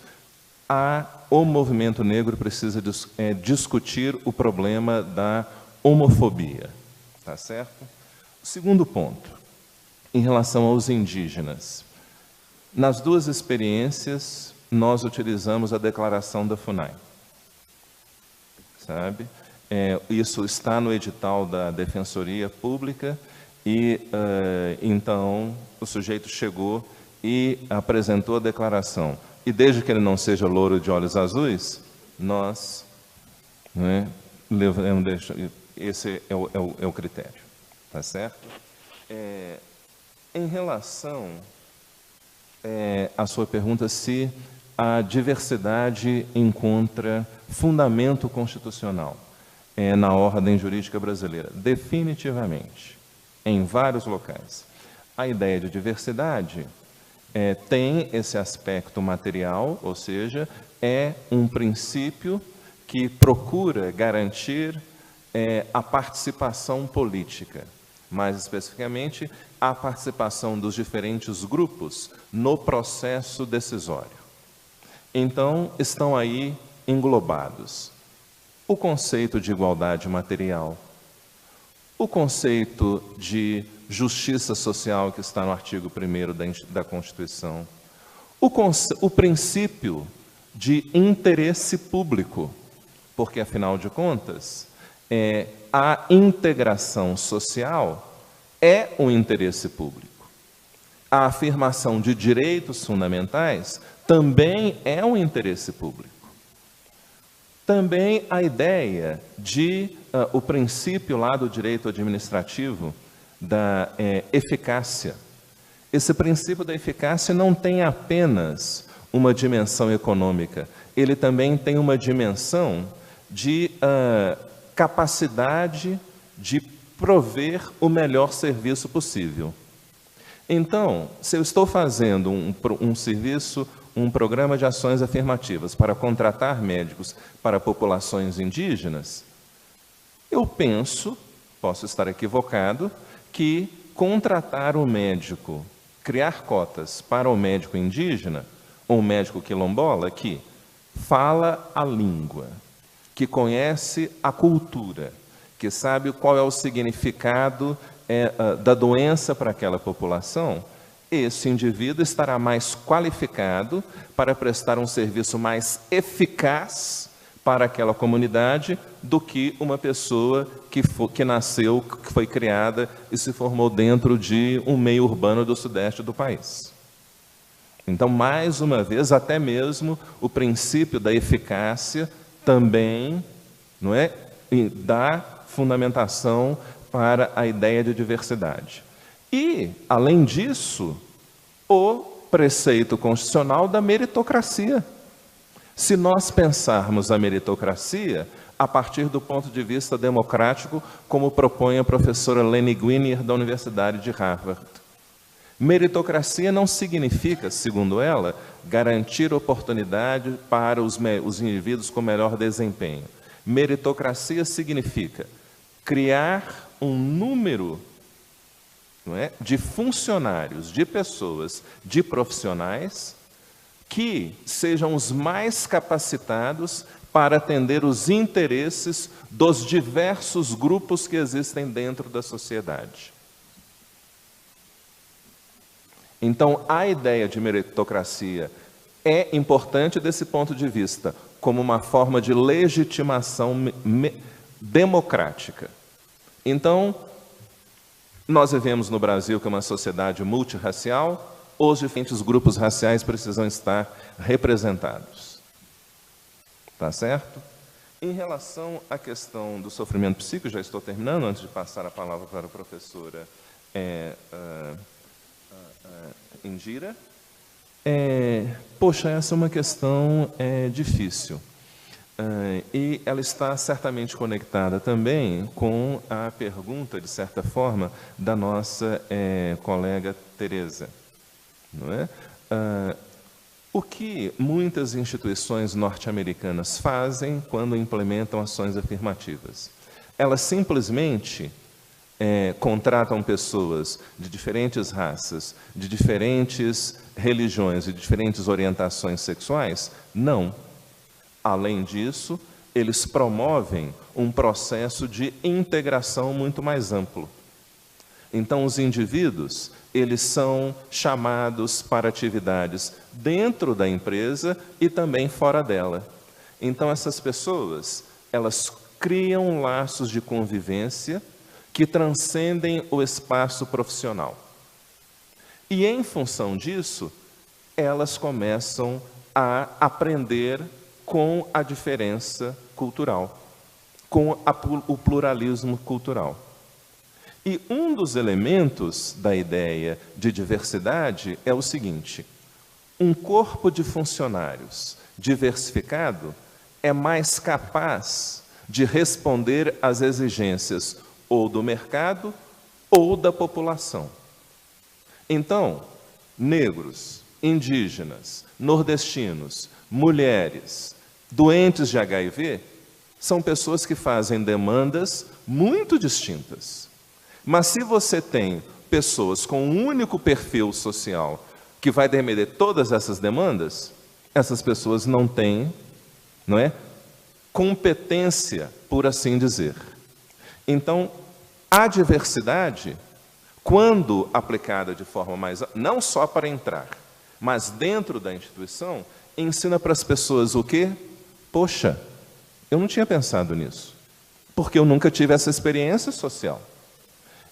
O movimento negro precisa discutir o problema da homofobia, tá certo? O segundo ponto, em relação aos indígenas. Nas duas experiências, nós utilizamos a declaração da FUNAI, sabe? Isso está no edital da Defensoria Pública e, então, o sujeito chegou e apresentou a declaração. E desde que ele não seja louro de olhos azuis, nós esse é o critério, tá certo? Em relação à sua pergunta se a diversidade encontra fundamento constitucional na ordem jurídica brasileira, definitivamente, em vários locais. A ideia de diversidade tem esse aspecto material, ou seja, é um princípio que procura garantir a participação política, mais especificamente, a participação dos diferentes grupos no processo decisório. Então, estão aí englobados o conceito de igualdade material, o conceito de justiça social, que está no artigo 1º da Constituição, o princípio de interesse público, porque, afinal de contas, a integração social é um interesse público. A afirmação de direitos fundamentais também é um interesse público. Também a ideia de o princípio lá do direito administrativo da eficácia. Esse princípio da eficácia não tem apenas uma dimensão econômica, ele também tem uma dimensão de capacidade de prover o melhor serviço possível. Então, se eu estou fazendo um serviço, um programa de ações afirmativas para contratar médicos para populações indígenas, eu penso, posso estar equivocado, que contratar o médico, criar cotas para o médico indígena, ou médico quilombola, que fala a língua, que conhece a cultura, que sabe qual é o significado da doença para aquela população, esse indivíduo estará mais qualificado para prestar um serviço mais eficaz para aquela comunidade do que uma pessoa que nasceu, que foi criada e se formou dentro de um meio urbano do sudeste do país. Então, mais uma vez, até mesmo o princípio da eficácia também dá fundamentação para a ideia de diversidade. E, além disso, o preceito constitucional da meritocracia. Se nós pensarmos a meritocracia a partir do ponto de vista democrático, como propõe a professora Lenny Guinier, da Universidade de Harvard. Meritocracia não significa, segundo ela, garantir oportunidade para os indivíduos com melhor desempenho. Meritocracia significa criar um número de funcionários, de pessoas, de profissionais que sejam os mais capacitados para atender os interesses dos diversos grupos que existem dentro da sociedade. Então, a ideia de meritocracia é importante desse ponto de vista, como uma forma de legitimação democrática. Então, Nós vivemos no Brasil, que é uma sociedade multirracial, os diferentes grupos raciais precisam estar representados. Tá certo? Em relação à questão do sofrimento psíquico, já estou terminando, antes de passar a palavra para a professora Indira. Poxa, essa é uma questão difícil. E ela está certamente conectada também com a pergunta, de certa forma, da nossa colega Tereza. Não é? O que muitas instituições norte-americanas fazem quando implementam ações afirmativas? Elas simplesmente contratam pessoas de diferentes raças, de diferentes religiões e diferentes orientações sexuais? Não. Além disso, eles promovem um processo de integração muito mais amplo. Então, os indivíduos, eles são chamados para atividades dentro da empresa e também fora dela. Então, essas pessoas, elas criam laços de convivência que transcendem o espaço profissional. E, em função disso, elas começam a aprender com a diferença cultural, com o pluralismo cultural. E um dos elementos da ideia de diversidade é o seguinte: um corpo de funcionários diversificado é mais capaz de responder às exigências ou do mercado ou da população. Então, negros, indígenas, nordestinos, mulheres, doentes de HIV, são pessoas que fazem demandas muito distintas. Mas se você tem pessoas com um único perfil social que vai atender todas essas demandas, essas pessoas não têm, competência, por assim dizer. Então, a diversidade, quando aplicada de forma mais, não só para entrar, mas dentro da instituição, ensina para as pessoas o quê? Poxa, eu não tinha pensado nisso, porque eu nunca tive essa experiência social.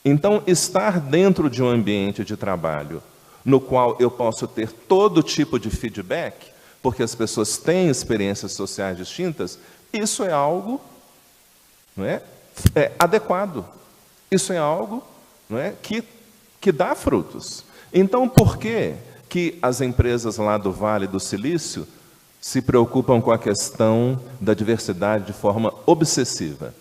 Então, estar dentro de um ambiente de trabalho no qual eu posso ter todo tipo de feedback, porque as pessoas têm experiências sociais distintas, isso é algo adequado. Isso é algo que dá frutos. Então, por que as empresas lá do Vale do Silício se preocupam com a questão da diversidade de forma obsessiva?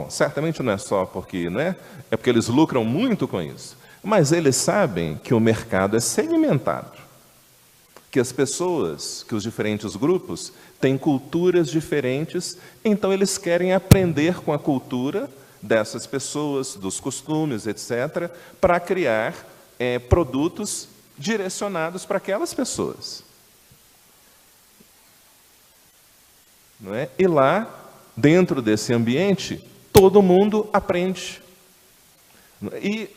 Certamente não é só porque, é porque eles lucram muito com isso, mas eles sabem que o mercado é segmentado, que as pessoas, que os diferentes grupos têm culturas diferentes, então eles querem aprender com a cultura dessas pessoas, dos costumes, etc., para criar produtos direcionados para aquelas pessoas. E lá, dentro desse ambiente, todo mundo aprende. E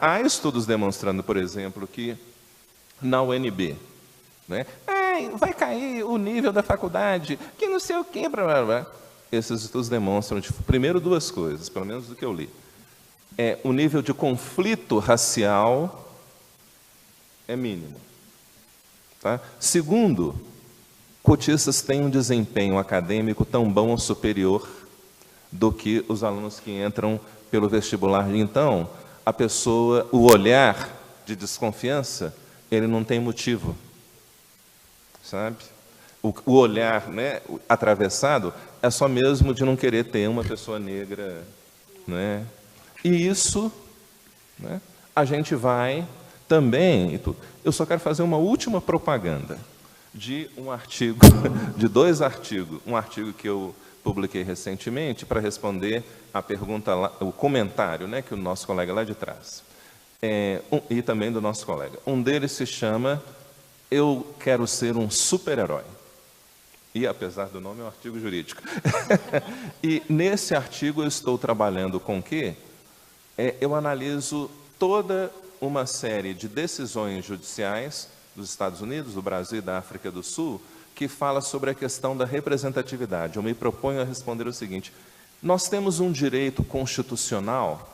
há estudos demonstrando, por exemplo, que na UNB, vai cair o nível da faculdade, que não sei o quê, blá, blá, blá. Esses estudos demonstram, primeiro, duas coisas, pelo menos do que eu li. O nível de conflito racial é mínimo. Tá? Segundo, cotistas têm um desempenho acadêmico tão bom ou superior do que os alunos que entram pelo vestibular. Então, a pessoa, o olhar de desconfiança, ele não tem motivo. Sabe? O olhar atravessado é só mesmo de não querer ter uma pessoa negra. E isso, a gente vai também... Eu só quero fazer uma última propaganda de um artigo, de 2 artigos. Um artigo que eu publiquei recentemente para responder a pergunta, o comentário que o nosso colega lá de trás. E também do nosso colega. Um deles se chama Eu Quero Ser um Super-Herói. E, apesar do nome, é um artigo jurídico. E, nesse artigo, eu estou trabalhando com o quê? Eu analiso toda uma série de decisões judiciais dos Estados Unidos, do Brasil e da África do Sul, que fala sobre a questão da representatividade. Eu me proponho a responder o seguinte: nós temos um direito constitucional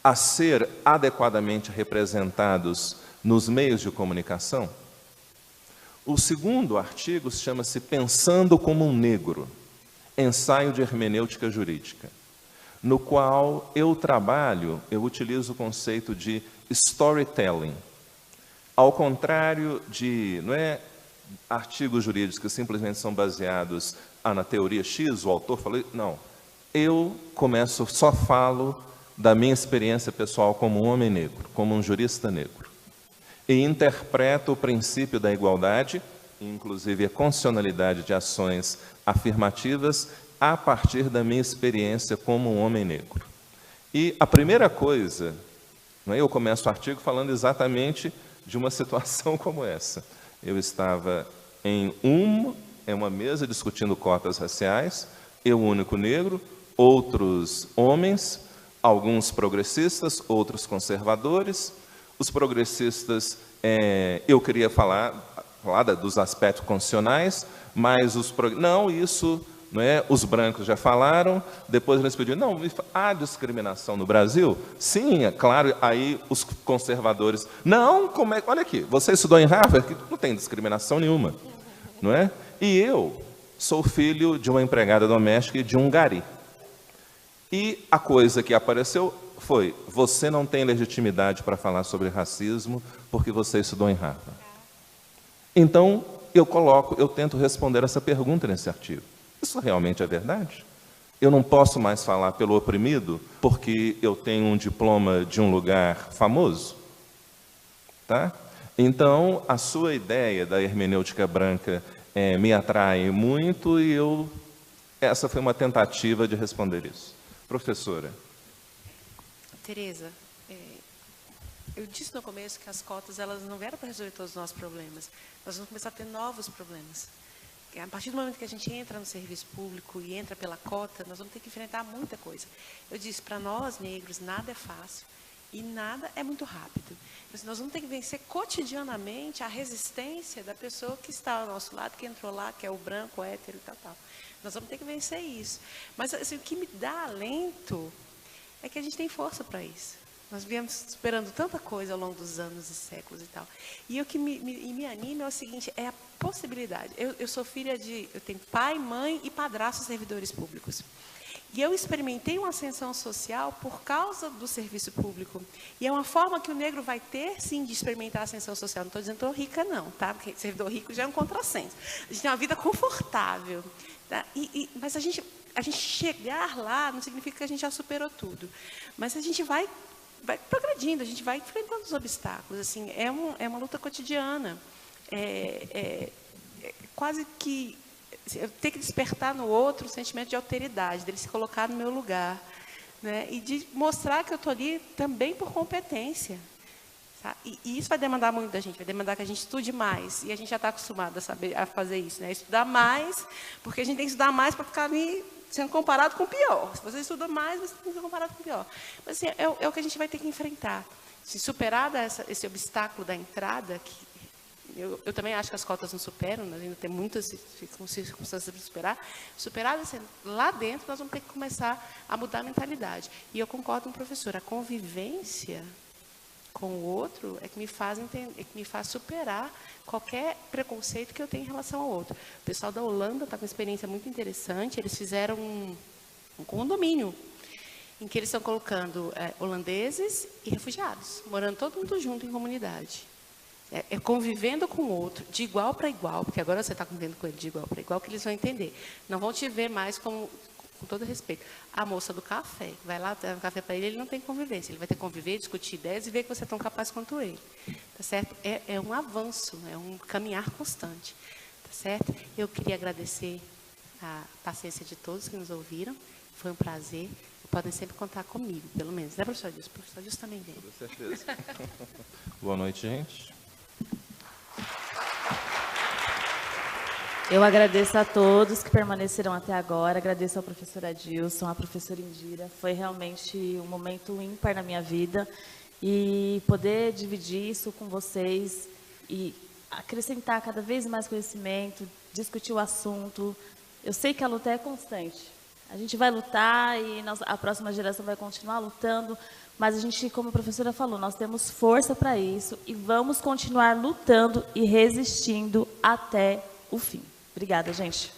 a ser adequadamente representados nos meios de comunicação? O segundo artigo chama-se Pensando como um Negro, ensaio de hermenêutica jurídica, no qual eu utilizo o conceito de storytelling. Ao contrário de, não é, artigos jurídicos que simplesmente são baseados na teoria X, o autor falou, não. Eu só falo da minha experiência pessoal como um homem negro, como um jurista negro. E interpreto o princípio da igualdade, inclusive a constitucionalidade de ações afirmativas, a partir da minha experiência como um homem negro. E a primeira coisa, não é, eu começo o artigo falando exatamente de uma situação como essa. Eu estava em uma mesa discutindo cotas raciais, eu único negro, outros homens, alguns progressistas, outros conservadores. Os progressistas, eu queria falar dos aspectos constitucionais, mas não é, os brancos já falaram, depois eles pediram, não, há discriminação no Brasil? Sim, é claro, aí os conservadores, não, olha aqui, você estudou em Harvard, não tem discriminação nenhuma, não é? E eu sou filho de uma empregada doméstica e de um gari. E a coisa que apareceu foi, você não tem legitimidade para falar sobre racismo porque você estudou em Harvard. Então, eu tento responder essa pergunta nesse artigo. Isso realmente é verdade? Eu não posso mais falar pelo oprimido porque eu tenho um diploma de um lugar famoso? Tá? Então, a sua ideia da hermenêutica branca me atrai muito e essa foi uma tentativa de responder isso. Professora. Tereza, eu disse no começo que as cotas elas não vieram para resolver todos os nossos problemas. Nós vamos começar a ter novos problemas. A partir do momento que a gente entra no serviço público e entra pela cota, nós vamos ter que enfrentar muita coisa. Eu disse, para nós negros, nada é fácil e nada é muito rápido. Nós vamos ter que vencer cotidianamente a resistência da pessoa que está ao nosso lado, que entrou lá, que é o branco, o hétero e tal. Nós vamos ter que vencer isso. Mas assim, o que me dá alento é que a gente tem força para isso. Nós viemos superando tanta coisa ao longo dos anos e séculos e tal. E o que me anima é o seguinte, é a possibilidade. Eu sou filha eu tenho pai, mãe e padrasto servidores públicos. E eu experimentei uma ascensão social por causa do serviço público. E é uma forma que o negro vai ter, sim, de experimentar a ascensão social. Não estou dizendo que estou rica, não, tá? Porque servidor rico já é um contrassenso. A gente tem uma vida confortável. Tá? Mas a gente chegar lá não significa que a gente já superou tudo. Mas a gente vai progredindo, a gente vai enfrentando os obstáculos. Assim, é uma luta cotidiana. Quase que eu tenho que despertar no outro o sentimento de alteridade, dele se colocar no meu lugar, né? E de mostrar que eu estou ali também por competência. Tá? E isso vai demandar muito da gente, vai demandar que a gente estude mais. E a gente já está acostumado a fazer isso, né? Estudar mais, porque a gente tem que estudar mais para ficar ali sendo comparado com o pior. Se você estuda mais, você tem que ser comparado com o pior. Mas assim, é o que a gente vai ter que enfrentar. Se superar esse obstáculo da entrada, que eu também acho que as cotas não superam, nós ainda temos muitas circunstâncias para superar, assim, lá dentro nós vamos ter que começar a mudar a mentalidade. E eu concordo com o professor, a convivência com o outro é que me faz superar qualquer preconceito que eu tenho em relação ao outro. O pessoal da Holanda está com uma experiência muito interessante, eles fizeram um condomínio, em que eles estão colocando holandeses e refugiados, morando todo mundo junto em comunidade. Convivendo com o outro, de igual para igual, porque agora você está convivendo com ele de igual para igual, que eles vão entender. Não vão te ver mais com todo respeito. A moça do café, vai lá, dá um café para ele não tem convivência. Ele vai ter que conviver, discutir ideias e ver que você é tão capaz quanto ele. Tá certo? É um avanço, é um caminhar constante. Tá certo? Eu queria agradecer a paciência de todos que nos ouviram. Foi um prazer. Podem sempre contar comigo, pelo menos. Né, professor Adilson? O professor Adilson também vem. Com certeza. Boa noite, gente. Eu agradeço a todos que permaneceram até agora, agradeço ao professor Adilson, à professora Indira. Foi realmente um momento ímpar na minha vida e poder dividir isso com vocês e acrescentar cada vez mais conhecimento, discutir o assunto. Eu sei que a luta é constante. A gente vai lutar e a próxima geração vai continuar lutando mas a gente, como a professora falou, nós temos força para isso e vamos continuar lutando e resistindo até o fim. Obrigada, gente.